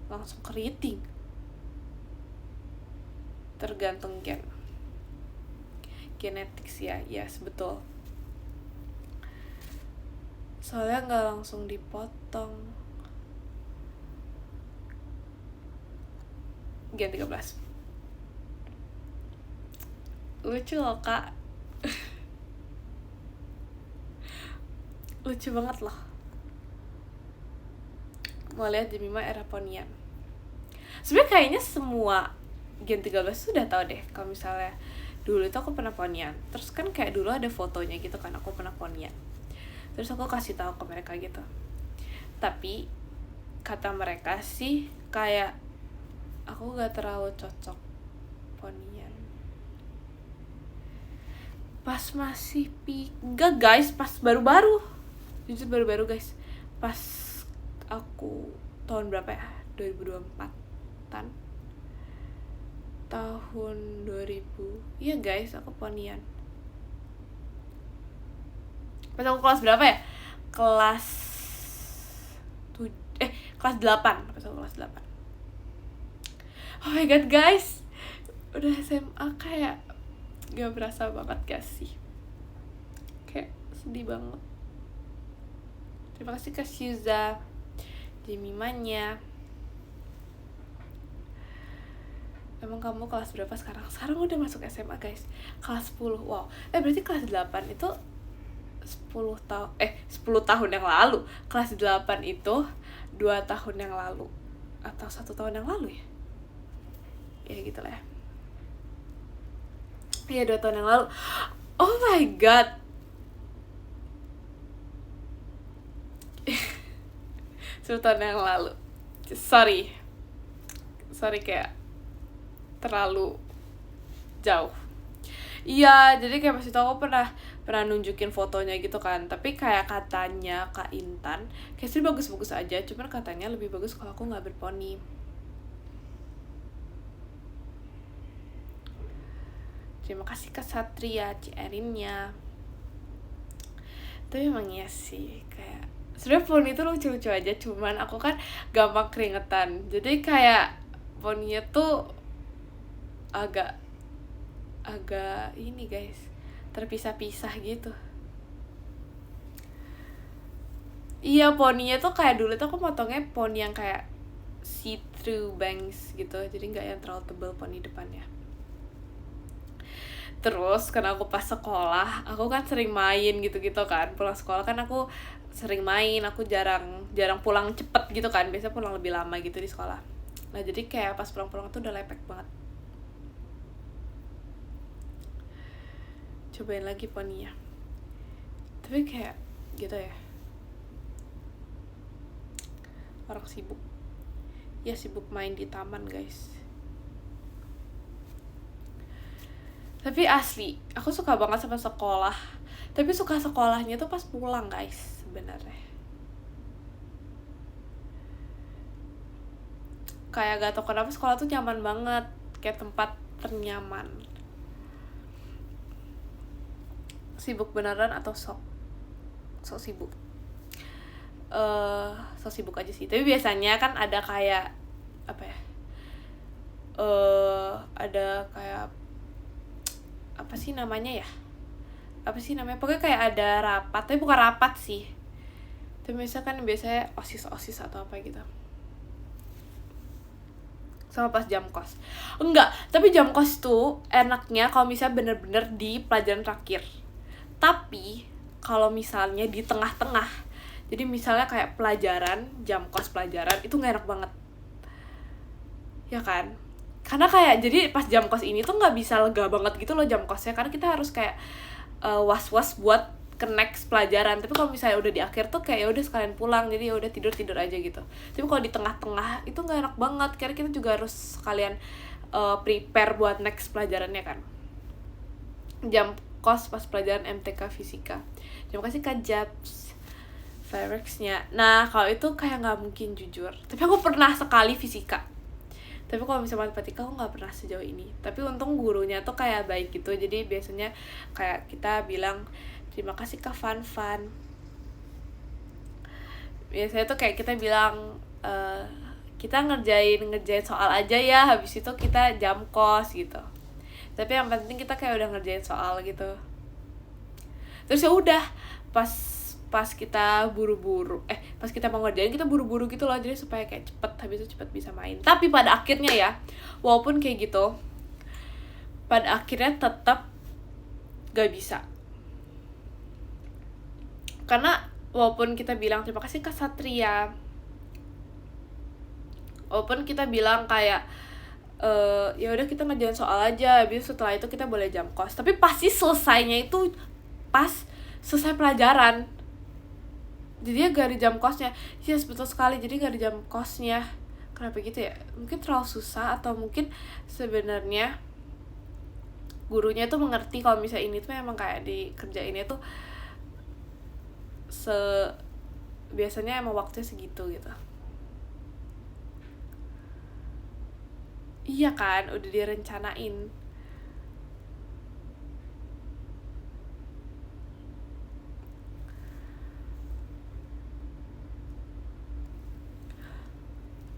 Langsung keriting. Tergantung genetics ya, yes betul. Soalnya nggak langsung dipotong. Gen 13. Lucu loh kak. Lucu banget loh. Mau lihat Jemima era ponian. Sebenarnya kayaknya semua Gen 13 sudah tahu deh kalau misalnya dulu itu aku pernah ponian. Terus kan kayak dulu ada fotonya gitu kan, aku pernah ponian. Terus aku kasih tahu ke mereka gitu. Tapi kata mereka sih kayak aku gak terlalu cocok ponian. Pas masih gak guys, pas baru-baru. Jujur baru-baru guys. Pas aku tahun berapa ya? 2024-an. Tahun 2000. Iya guys, aku ponian. Pas aku kelas berapa ya? Kelas 8. Pas aku kelas 8. Oh my god guys, udah SMA kayak gak berasa banget gak sih? Kayak sedih banget. Terima kasih Kak Syuza, Jemimanya. Emang kamu kelas berapa sekarang? Sekarang udah masuk SMA guys, kelas 10. Wow, berarti kelas 8 itu 10 tahun yang lalu. Kelas 8 itu 2 tahun yang lalu atau 1 tahun yang lalu ya? Ya gitu lah ya. Iya 2 tahun yang lalu. Oh my god. Tahun yang lalu. Sorry kayak terlalu jauh. Iya, jadi kayak pas itu aku pernah nunjukin fotonya gitu kan. Tapi kayak katanya Kak Intan, kayak sih bagus-bagus aja, cuman katanya lebih bagus kalau aku nggak berponi. Terima kasih Kak Satria, Cierinnya. Tapi emang iya sih, kayak sebenarnya poni itu lucu-lucu aja, cuman aku kan gampang keringetan. Jadi kayak poninya tuh agak ini guys, terpisah-pisah gitu. Iya, poninya tuh kayak dulu tuh aku motongnya poni yang kayak see-through bangs gitu, jadi nggak yang terlalu tebal poni depannya. Terus karena aku pas sekolah, aku kan sering main gitu-gitu kan. Pulang sekolah kan aku sering main, aku jarang pulang cepet gitu kan. Biasanya pulang lebih lama gitu di sekolah. Nah jadi kayak pas pulang-pulang tuh udah lepek banget. Cobain lagi poninya. Tapi kayak gitu ya, orang sibuk. Ya sibuk main di taman guys. Tapi asli, aku suka banget sama sekolah. Tapi suka sekolahnya tuh pas pulang guys, sebenarnya. Kayak gak tau kenapa sekolah tuh nyaman banget, kayak tempat ternyaman. Sibuk beneran atau sok sibuk? Sok sibuk aja sih. Tapi biasanya kan ada kayak apa ya? Ada kayak apa sih namanya ya? apa sih namanya, pokoknya kayak ada rapat, tapi bukan rapat sih, tapi misalkan biasanya osis atau apa gitu, sama pas jam kos. Enggak, tapi jam kos tuh enaknya kalau misalnya bener-bener di pelajaran terakhir. Tapi kalau misalnya di tengah-tengah, jadi misalnya kayak pelajaran, jam kos pelajaran itu nggak enak banget, ya kan? Karena kayak jadi pas jam kos ini tuh nggak bisa lega banget gitu loh jam kosnya, karena kita harus kayak was-was buat ke next pelajaran. Tapi kalau misalnya udah di akhir tuh kayak ya udah sekalian pulang, jadi ya udah tidur aja gitu. Tapi kalau di tengah-tengah itu nggak enak banget, karena kita juga harus sekalian prepare buat next pelajarannya kan. Jam kos pas pelajaran MTK fisika. Terima kasih Kak Japs fireworksnya. Nah kalau itu kayak nggak mungkin jujur, tapi aku pernah sekali fisika. Tapi kalau misalnya matematika aku nggak pernah sejauh ini. Tapi untung gurunya tuh kayak baik gitu, jadi biasanya kayak kita bilang terima kasih Kak Fan. Biasanya tuh kayak kita bilang kita ngerjain soal aja ya, habis itu kita jam kos gitu. Tapi yang penting kita kayak udah ngerjain soal gitu. Terus ya udah pas kita buru-buru pas kita mau ngerjain kita buru-buru gitu loh, jadi supaya kayak cepet, habis itu cepet bisa main. Tapi pada akhirnya ya, walaupun kayak gitu, pada akhirnya tetap gak bisa, karena walaupun kita bilang terima kasih Kak Satria, walaupun kita bilang kayak ya udah kita ngerjain soal aja, habis setelah itu kita boleh jam kos, tapi pasti selesainya itu pas selesai pelajaran. Jadi ya gak ada jam kosnya. Yes, betul sekali, jadi gak ada jam kosnya. Kenapa gitu ya? Mungkin terlalu susah, atau mungkin sebenarnya gurunya tuh mengerti kalau misalnya ini tuh memang kayak dikerjainnya tuh biasanya emang waktunya segitu gitu. Iya kan, udah direncanain.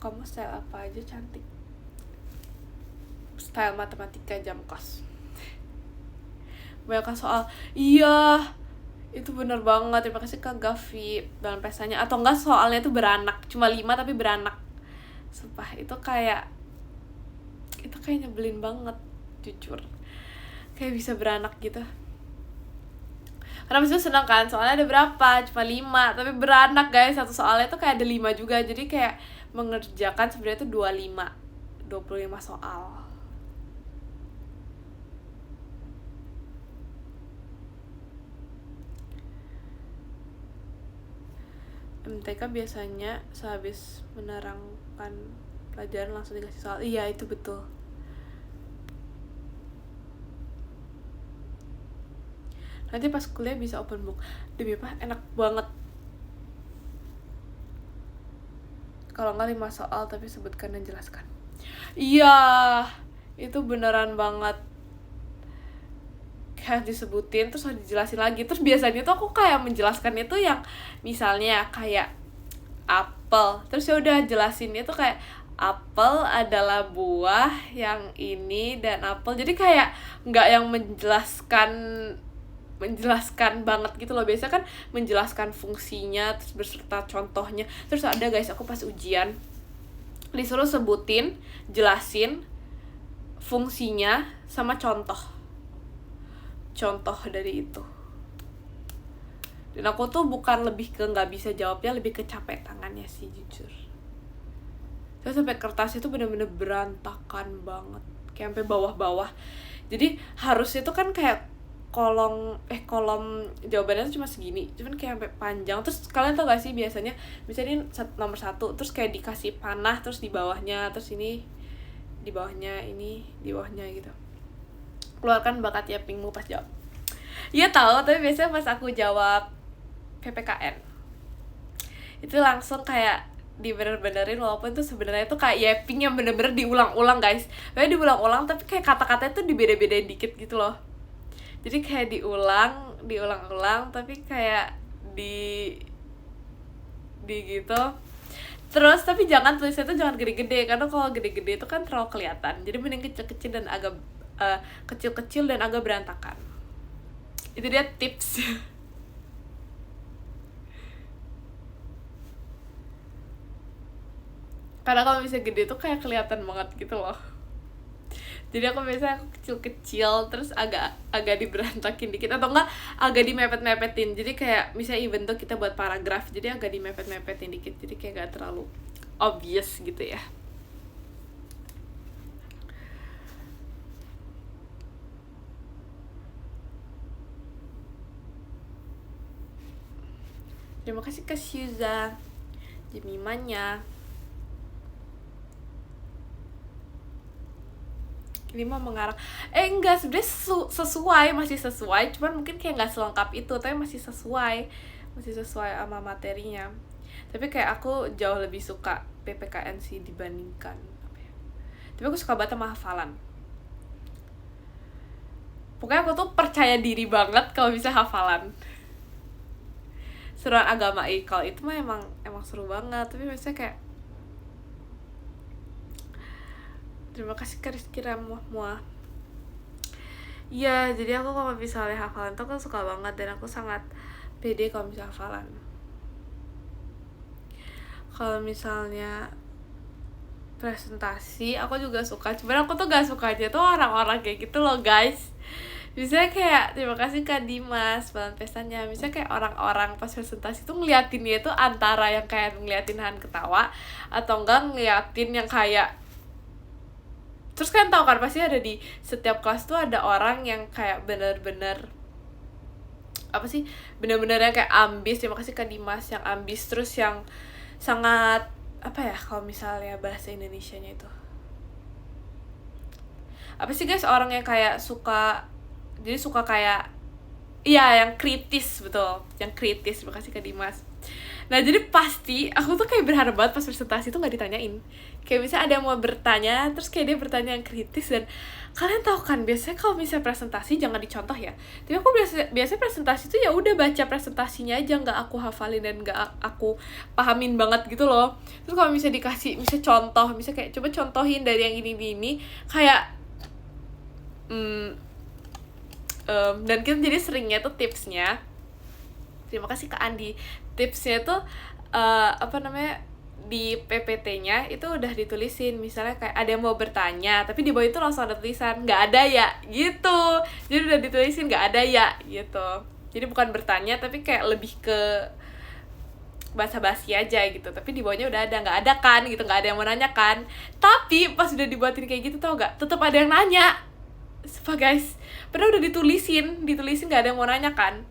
Kamu style apa aja cantik? Style matematika jam kos. Banyak soal. Iya, itu bener banget. Terima kasih Kak Gavi dalam pestanya. Atau enggak soalnya itu beranak, cuma 5 tapi beranak. Sumpah itu kayak nyebelin banget, jujur. Kayak bisa beranak gitu. Karena maksudnya senang kan, soalnya ada berapa? Cuma 5, tapi beranak guys. Satu soalnya tuh kayak ada 5 juga. Jadi kayak mengerjakan sebenarnya itu 25 soal. MTK biasanya sehabis menerangkan pelajaran langsung dikasih soal. Iya, itu betul. Nanti pas kuliah bisa open book. Demi apa? Enak banget. Kalau nggak 5 soal tapi sebutkan dan jelaskan. Iya, itu beneran banget. Kayak disebutin terus harus dijelasin lagi. Terus biasanya tuh aku kayak menjelaskan itu yang misalnya kayak apel, terus ya udah jelasinnya tuh kayak apel adalah buah yang ini dan apel. Jadi kayak nggak yang menjelaskan banget gitu loh. Biasanya kan menjelaskan fungsinya terus beserta contohnya. Terus ada guys, aku pas ujian disuruh sebutin, jelasin fungsinya sama contoh dari itu. Dan aku tuh bukan lebih ke nggak bisa jawabnya, lebih ke capek tangannya sih jujur. Terus sampai kertas itu bener-bener berantakan banget, kayak sampai bawah-bawah. Jadi harusnya tuh kan kayak kolom jawabannya tuh cuma segini, cuman kayak sampai panjang. Terus kalian tau gak sih biasanya misalnya ini nomor 1, terus kayak dikasih panah, terus di bawahnya, terus ini di bawahnya, ini di bawahnya gitu. Keluarkan bakat yapingmu pas jawab. Iya tahu, tapi biasanya pas aku jawab PPKN itu langsung kayak dibener-benerin, walaupun tuh sebenarnya tuh kayak yapping yang bener-bener diulang-ulang guys. Kayak diulang-ulang tapi kayak kata-katanya tuh dibeda-bedain dikit gitu loh. Jadi kayak diulang-ulang tapi kayak di gitu. Terus tapi jangan tulisnya tuh jangan gede-gede, karena kalau gede-gede itu kan terlalu kelihatan. Jadi mending kecil-kecil dan agak kecil-kecil dan agak berantakan. Itu dia tips. Karena kalau misalnya gede tuh kayak kelihatan banget gitu loh. Jadi aku biasanya aku kecil-kecil terus agak diberantakin dikit atau enggak agak dimepet-mepetin. Jadi kayak misalnya even tuh kita buat paragraf, jadi agak dimepet-mepetin dikit. Jadi kayak gak terlalu obvious gitu ya. Terima kasih Kak Syuza Jemimanya. Ini mah mengarah enggak, sebenarnya sesuai, masih sesuai, cuman mungkin kayak nggak selengkap itu, tapi masih sesuai sama materinya. Tapi kayak aku jauh lebih suka PPKN sih dibandingkan apa ya. Tapi aku suka banget sama hafalan. Pokoknya aku tuh percaya diri banget kalau bisa hafalan. Seruan agama kalau itu mah emang seru banget, tapi biasanya kayak terima kasih Kak Rizky Ramuah. Iya, jadi aku kalau misalnya hafalan tuh aku suka banget dan aku sangat pede kalau misalnya hafalan. Kalau misalnya presentasi aku juga suka, cuman aku tuh gak suka aja tuh orang-orang kayak gitu loh guys. Misalnya kayak terima kasih Kak Dimas balan pestanya. Misalnya kayak orang-orang pas presentasi tuh ngeliatinnya itu antara yang kayak ngeliatin Han ketawa atau enggak ngeliatin yang kayak, terus kan tahu kan pasti ada di setiap kelas tuh ada orang yang kayak bener-bener apa sih, bener-bener yang kayak ambis. Terima kasih Kak Dimas yang ambis, terus yang sangat apa ya kalau misalnya bahasa Indonesianya itu apa sih guys, orang yang kayak suka, jadi suka kayak iya yang kritis, betul yang kritis. Terima kasih Kak Dimas. Nah jadi pasti aku tuh kayak berharap banget pas presentasi tuh gak ditanyain. Kayak misalnya ada yang mau bertanya, terus kayak dia bertanya yang kritis. Dan kalian tahu kan biasanya kalau misalnya presentasi jangan dicontoh ya. Tapi aku biasanya presentasi tuh ya udah baca presentasinya aja, nggak aku hafalin dan nggak aku pahamin banget gitu loh. Terus kalau misalnya dikasih misalnya contoh, misalnya kayak coba contohin dari yang ini kayak dan kita jadi seringnya tuh tipsnya, terima kasih Kak Andi, tipsnya tuh apa namanya, di PPT-nya itu udah ditulisin misalnya kayak ada yang mau bertanya tapi di bawah itu langsung ada tulisan nggak ada ya gitu. Jadi udah ditulisin nggak ada ya gitu, jadi bukan bertanya tapi kayak lebih ke basa-basi aja gitu, tapi di bawahnya udah ada nggak ada kan gitu, nggak ada yang mau nanya kan. Tapi pas udah dibuatin kayak gitu tau gak, tetap ada yang nanya. Sumpah guys, padahal udah ditulisin nggak ada yang mau nanya kan.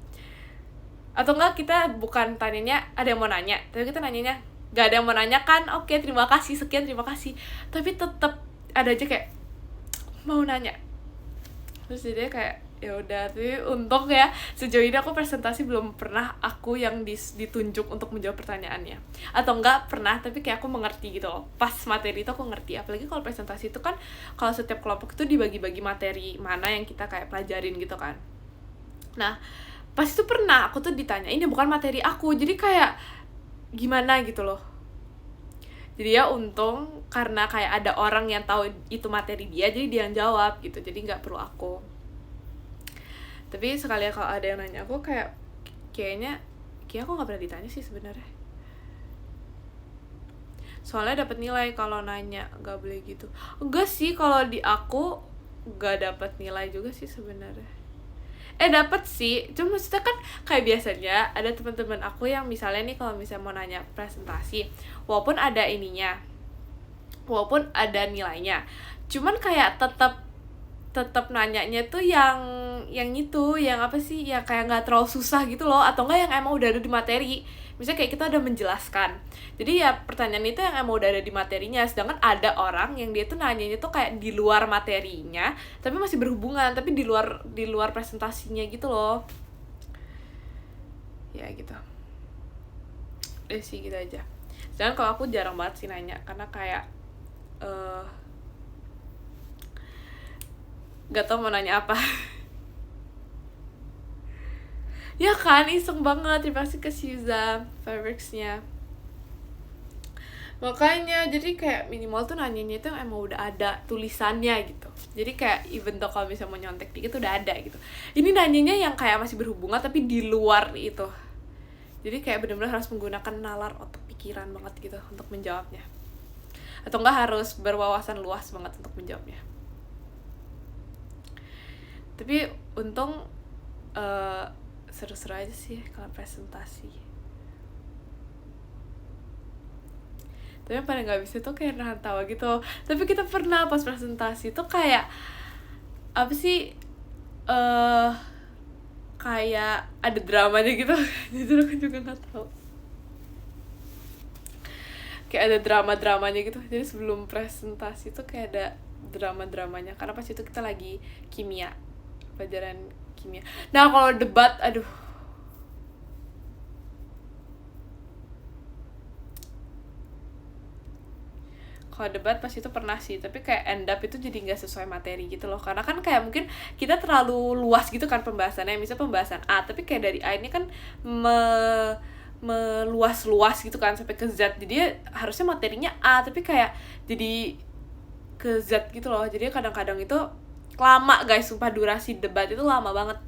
Atau enggak kita bukan tanyanya ada yang mau nanya, tapi kita nanyanya gak ada yang mau nanya kan, oke terima kasih sekian terima kasih, tapi tetap ada aja kayak mau nanya. Terus jadi kayak ya udah, tapi untung ya sejauh ini aku presentasi belum pernah aku yang ditunjuk untuk menjawab pertanyaannya, atau enggak pernah tapi kayak aku mengerti gitu loh, pas materi itu aku ngerti. Apalagi kalau presentasi itu kan kalau setiap kelompok itu dibagi-bagi materi mana yang kita kayak pelajarin gitu kan. Nah pas itu pernah aku tuh ditanya ini bukan materi aku, jadi kayak gimana gitu loh. Jadi ya untung karena kayak ada orang yang tahu itu materi dia, jadi dia yang jawab gitu, jadi nggak perlu aku. Tapi sekali kalau ada yang nanya aku kayaknya aku nggak pernah ditanya sih sebenarnya. Soalnya dapat nilai kalau nanya, nggak boleh gitu. Enggak sih, kalau di aku nggak dapat nilai juga sih sebenarnya. Dapat sih, cuma maksudnya kan kayak biasanya ada teman-teman aku yang misalnya nih kalau misalnya mau nanya presentasi, walaupun ada ininya, walaupun ada nilainya, cuman kayak tetap nanyanya tuh yang itu, yang apa sih, ya kayak nggak terlalu susah gitu loh, atau enggak yang emang udah ada di materi. Misalnya kayak kita udah menjelaskan, jadi ya pertanyaan itu yang emang udah ada di materinya. Sedangkan ada orang yang dia tuh nanyanya tuh kayak di luar materinya tapi masih berhubungan, tapi di luar presentasinya gitu loh. Ya gitu deh sih, gitu aja. Sedangkan kalau aku jarang banget sih nanya, karena kayak gak tau mau nanya apa. Ya kan, iseng banget. Terima kasih ke Syuza Fireworks-nya. Makanya jadi kayak minimal tuh nanyanya itu emang udah ada tulisannya gitu. Jadi kayak even though kalau misalnya mau nyontek dikit udah ada gitu. Ini nanyanya yang kayak masih berhubungan tapi di luar itu. Jadi kayak benar-benar harus menggunakan nalar otak pikiran banget gitu untuk menjawabnya. Atau enggak harus berwawasan luas banget untuk menjawabnya. Tapi untung seru-seru aja sih kalau presentasi. Tapi yang paling gak bisa tuh kayak nahan tawa gitu. Tapi kita pernah pas presentasi tuh kayak apa sih, kayak ada dramanya gitu. Jujur aku juga gak tahu. Kayak ada drama-dramanya gitu. Jadi sebelum presentasi tuh kayak ada drama-dramanya. Karena pas itu kita lagi kimia, pelajaran kimia. Nah kalau debat, aduh, kalau debat pas itu pernah sih, tapi kayak end up itu jadi nggak sesuai materi gitu loh, karena kan kayak mungkin kita terlalu luas gitu kan pembahasannya, misalnya pembahasan A tapi kayak dari A ini kan meluas-luas gitu kan sampai ke Z, jadi harusnya materinya A tapi kayak jadi ke Z gitu loh, jadi kadang-kadang itu lama guys, sumpah durasi debat itu lama banget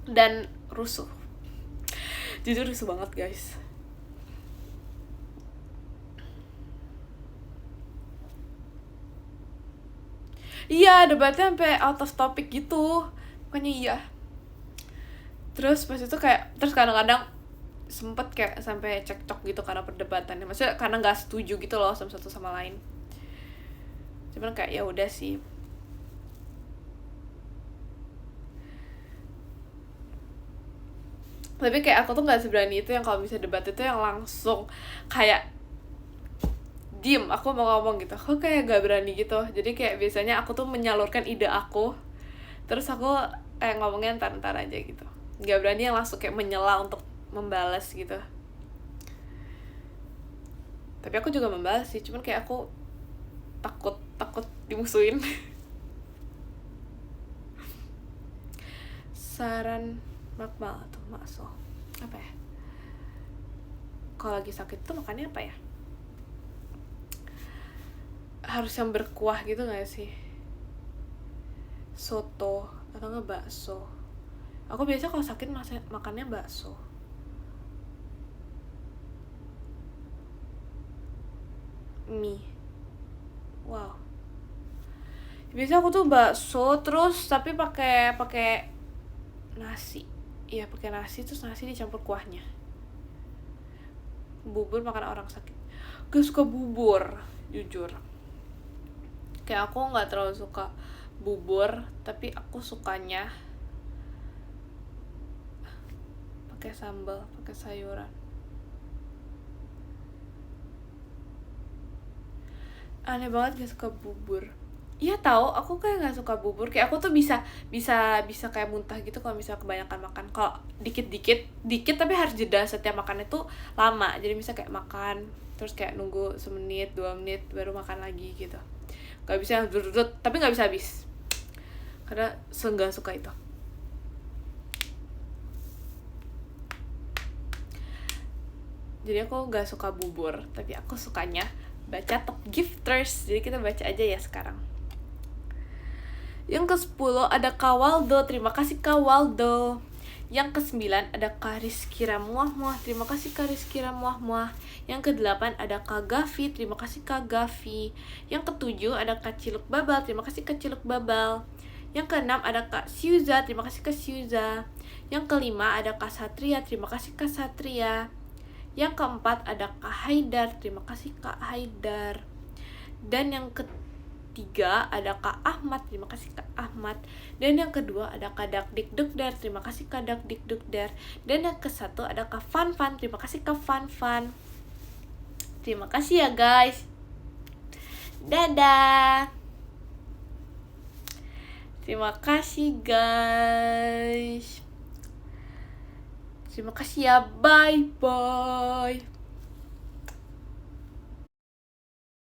dan rusuh, jujur rusuh banget guys. Iya, debatnya sampai out of topic gitu. Makanya iya. Terus pas itu kayak, terus kadang-kadang sempet kayak sampai cekcok gitu karena perdebatannya. Maksudnya karena nggak setuju gitu loh sama satu sama lain. Cuman kayak ya udah sih. Tapi kayak aku tuh nggak seberani itu yang kalau bisa debat itu yang langsung kayak diem, aku mau ngomong gitu, aku kayak gak berani gitu. Jadi kayak biasanya aku tuh menyalurkan ide aku, terus aku kayak ngomongnya ntar-ntar aja gitu, gak berani yang langsung kayak menyela untuk membalas gitu. Tapi aku juga membalas sih, cuman kayak aku takut dimusuhin. Saran makmal atau makso apa ya, kalau lagi sakit tuh makannya apa ya, harus yang berkuah gitu gak sih, soto atau nggak bakso. Aku biasa kalau sakit makannya bakso. Mie, wow, biasa aku tuh bakso terus tapi pakai nasi. Iya pakai nasi, terus nasi dicampur kuahnya. Bubur makan orang sakit, gak suka bubur jujur. Kayak aku nggak terlalu suka bubur, tapi aku sukanya pakai sambal, pakai sayuran. Aneh banget gak suka bubur. Iya tahu, aku kayak nggak suka bubur. Kayak aku tuh bisa kayak muntah gitu kalau misalnya kebanyakan makan. Kalau dikit tapi harus jeda setiap makannya tuh lama. Jadi misalnya kayak makan terus kayak nunggu semenit 2 menit baru makan lagi gitu. Gak bisa yang dudut, tapi gak bisa habis karena nggak suka itu. Jadi aku gak suka bubur, tapi aku sukanya baca top gifters. Jadi kita baca aja ya sekarang. Yang ke-10 ada Kawaldo, terima kasih Kawaldo. Yang ke-9 ada Kariskira Muah-Muah, terima kasih Kariskira Muah-Muah. Yang ke-8 ada Kak Gavi, terima kasih Kak Gavi. Yang ke-7 ada Kak Ciluk Babal, terima kasih Kak Ciluk Babal. Yang ke-6 ada Kak Syuza, terima kasih Kak Syuza. Yang ke-5 ada Kak Satria, terima kasih Kak Satria. Yang ke-4 ada Kak Haidar, terima kasih Kak Haidar. Dan yang ke-3 ada Kak Ahmad, terima kasih Kak Ahmad. Dan yang kedua ada Kak Dakdikdukdar, terima kasih Kak Dakdikdukdar. Dan yang ke-1 ada Kak Fanfan, terima kasih Kak Fanfan. Terima kasih ya guys. Dadah. Terima kasih guys. Terima kasih ya, bye bye.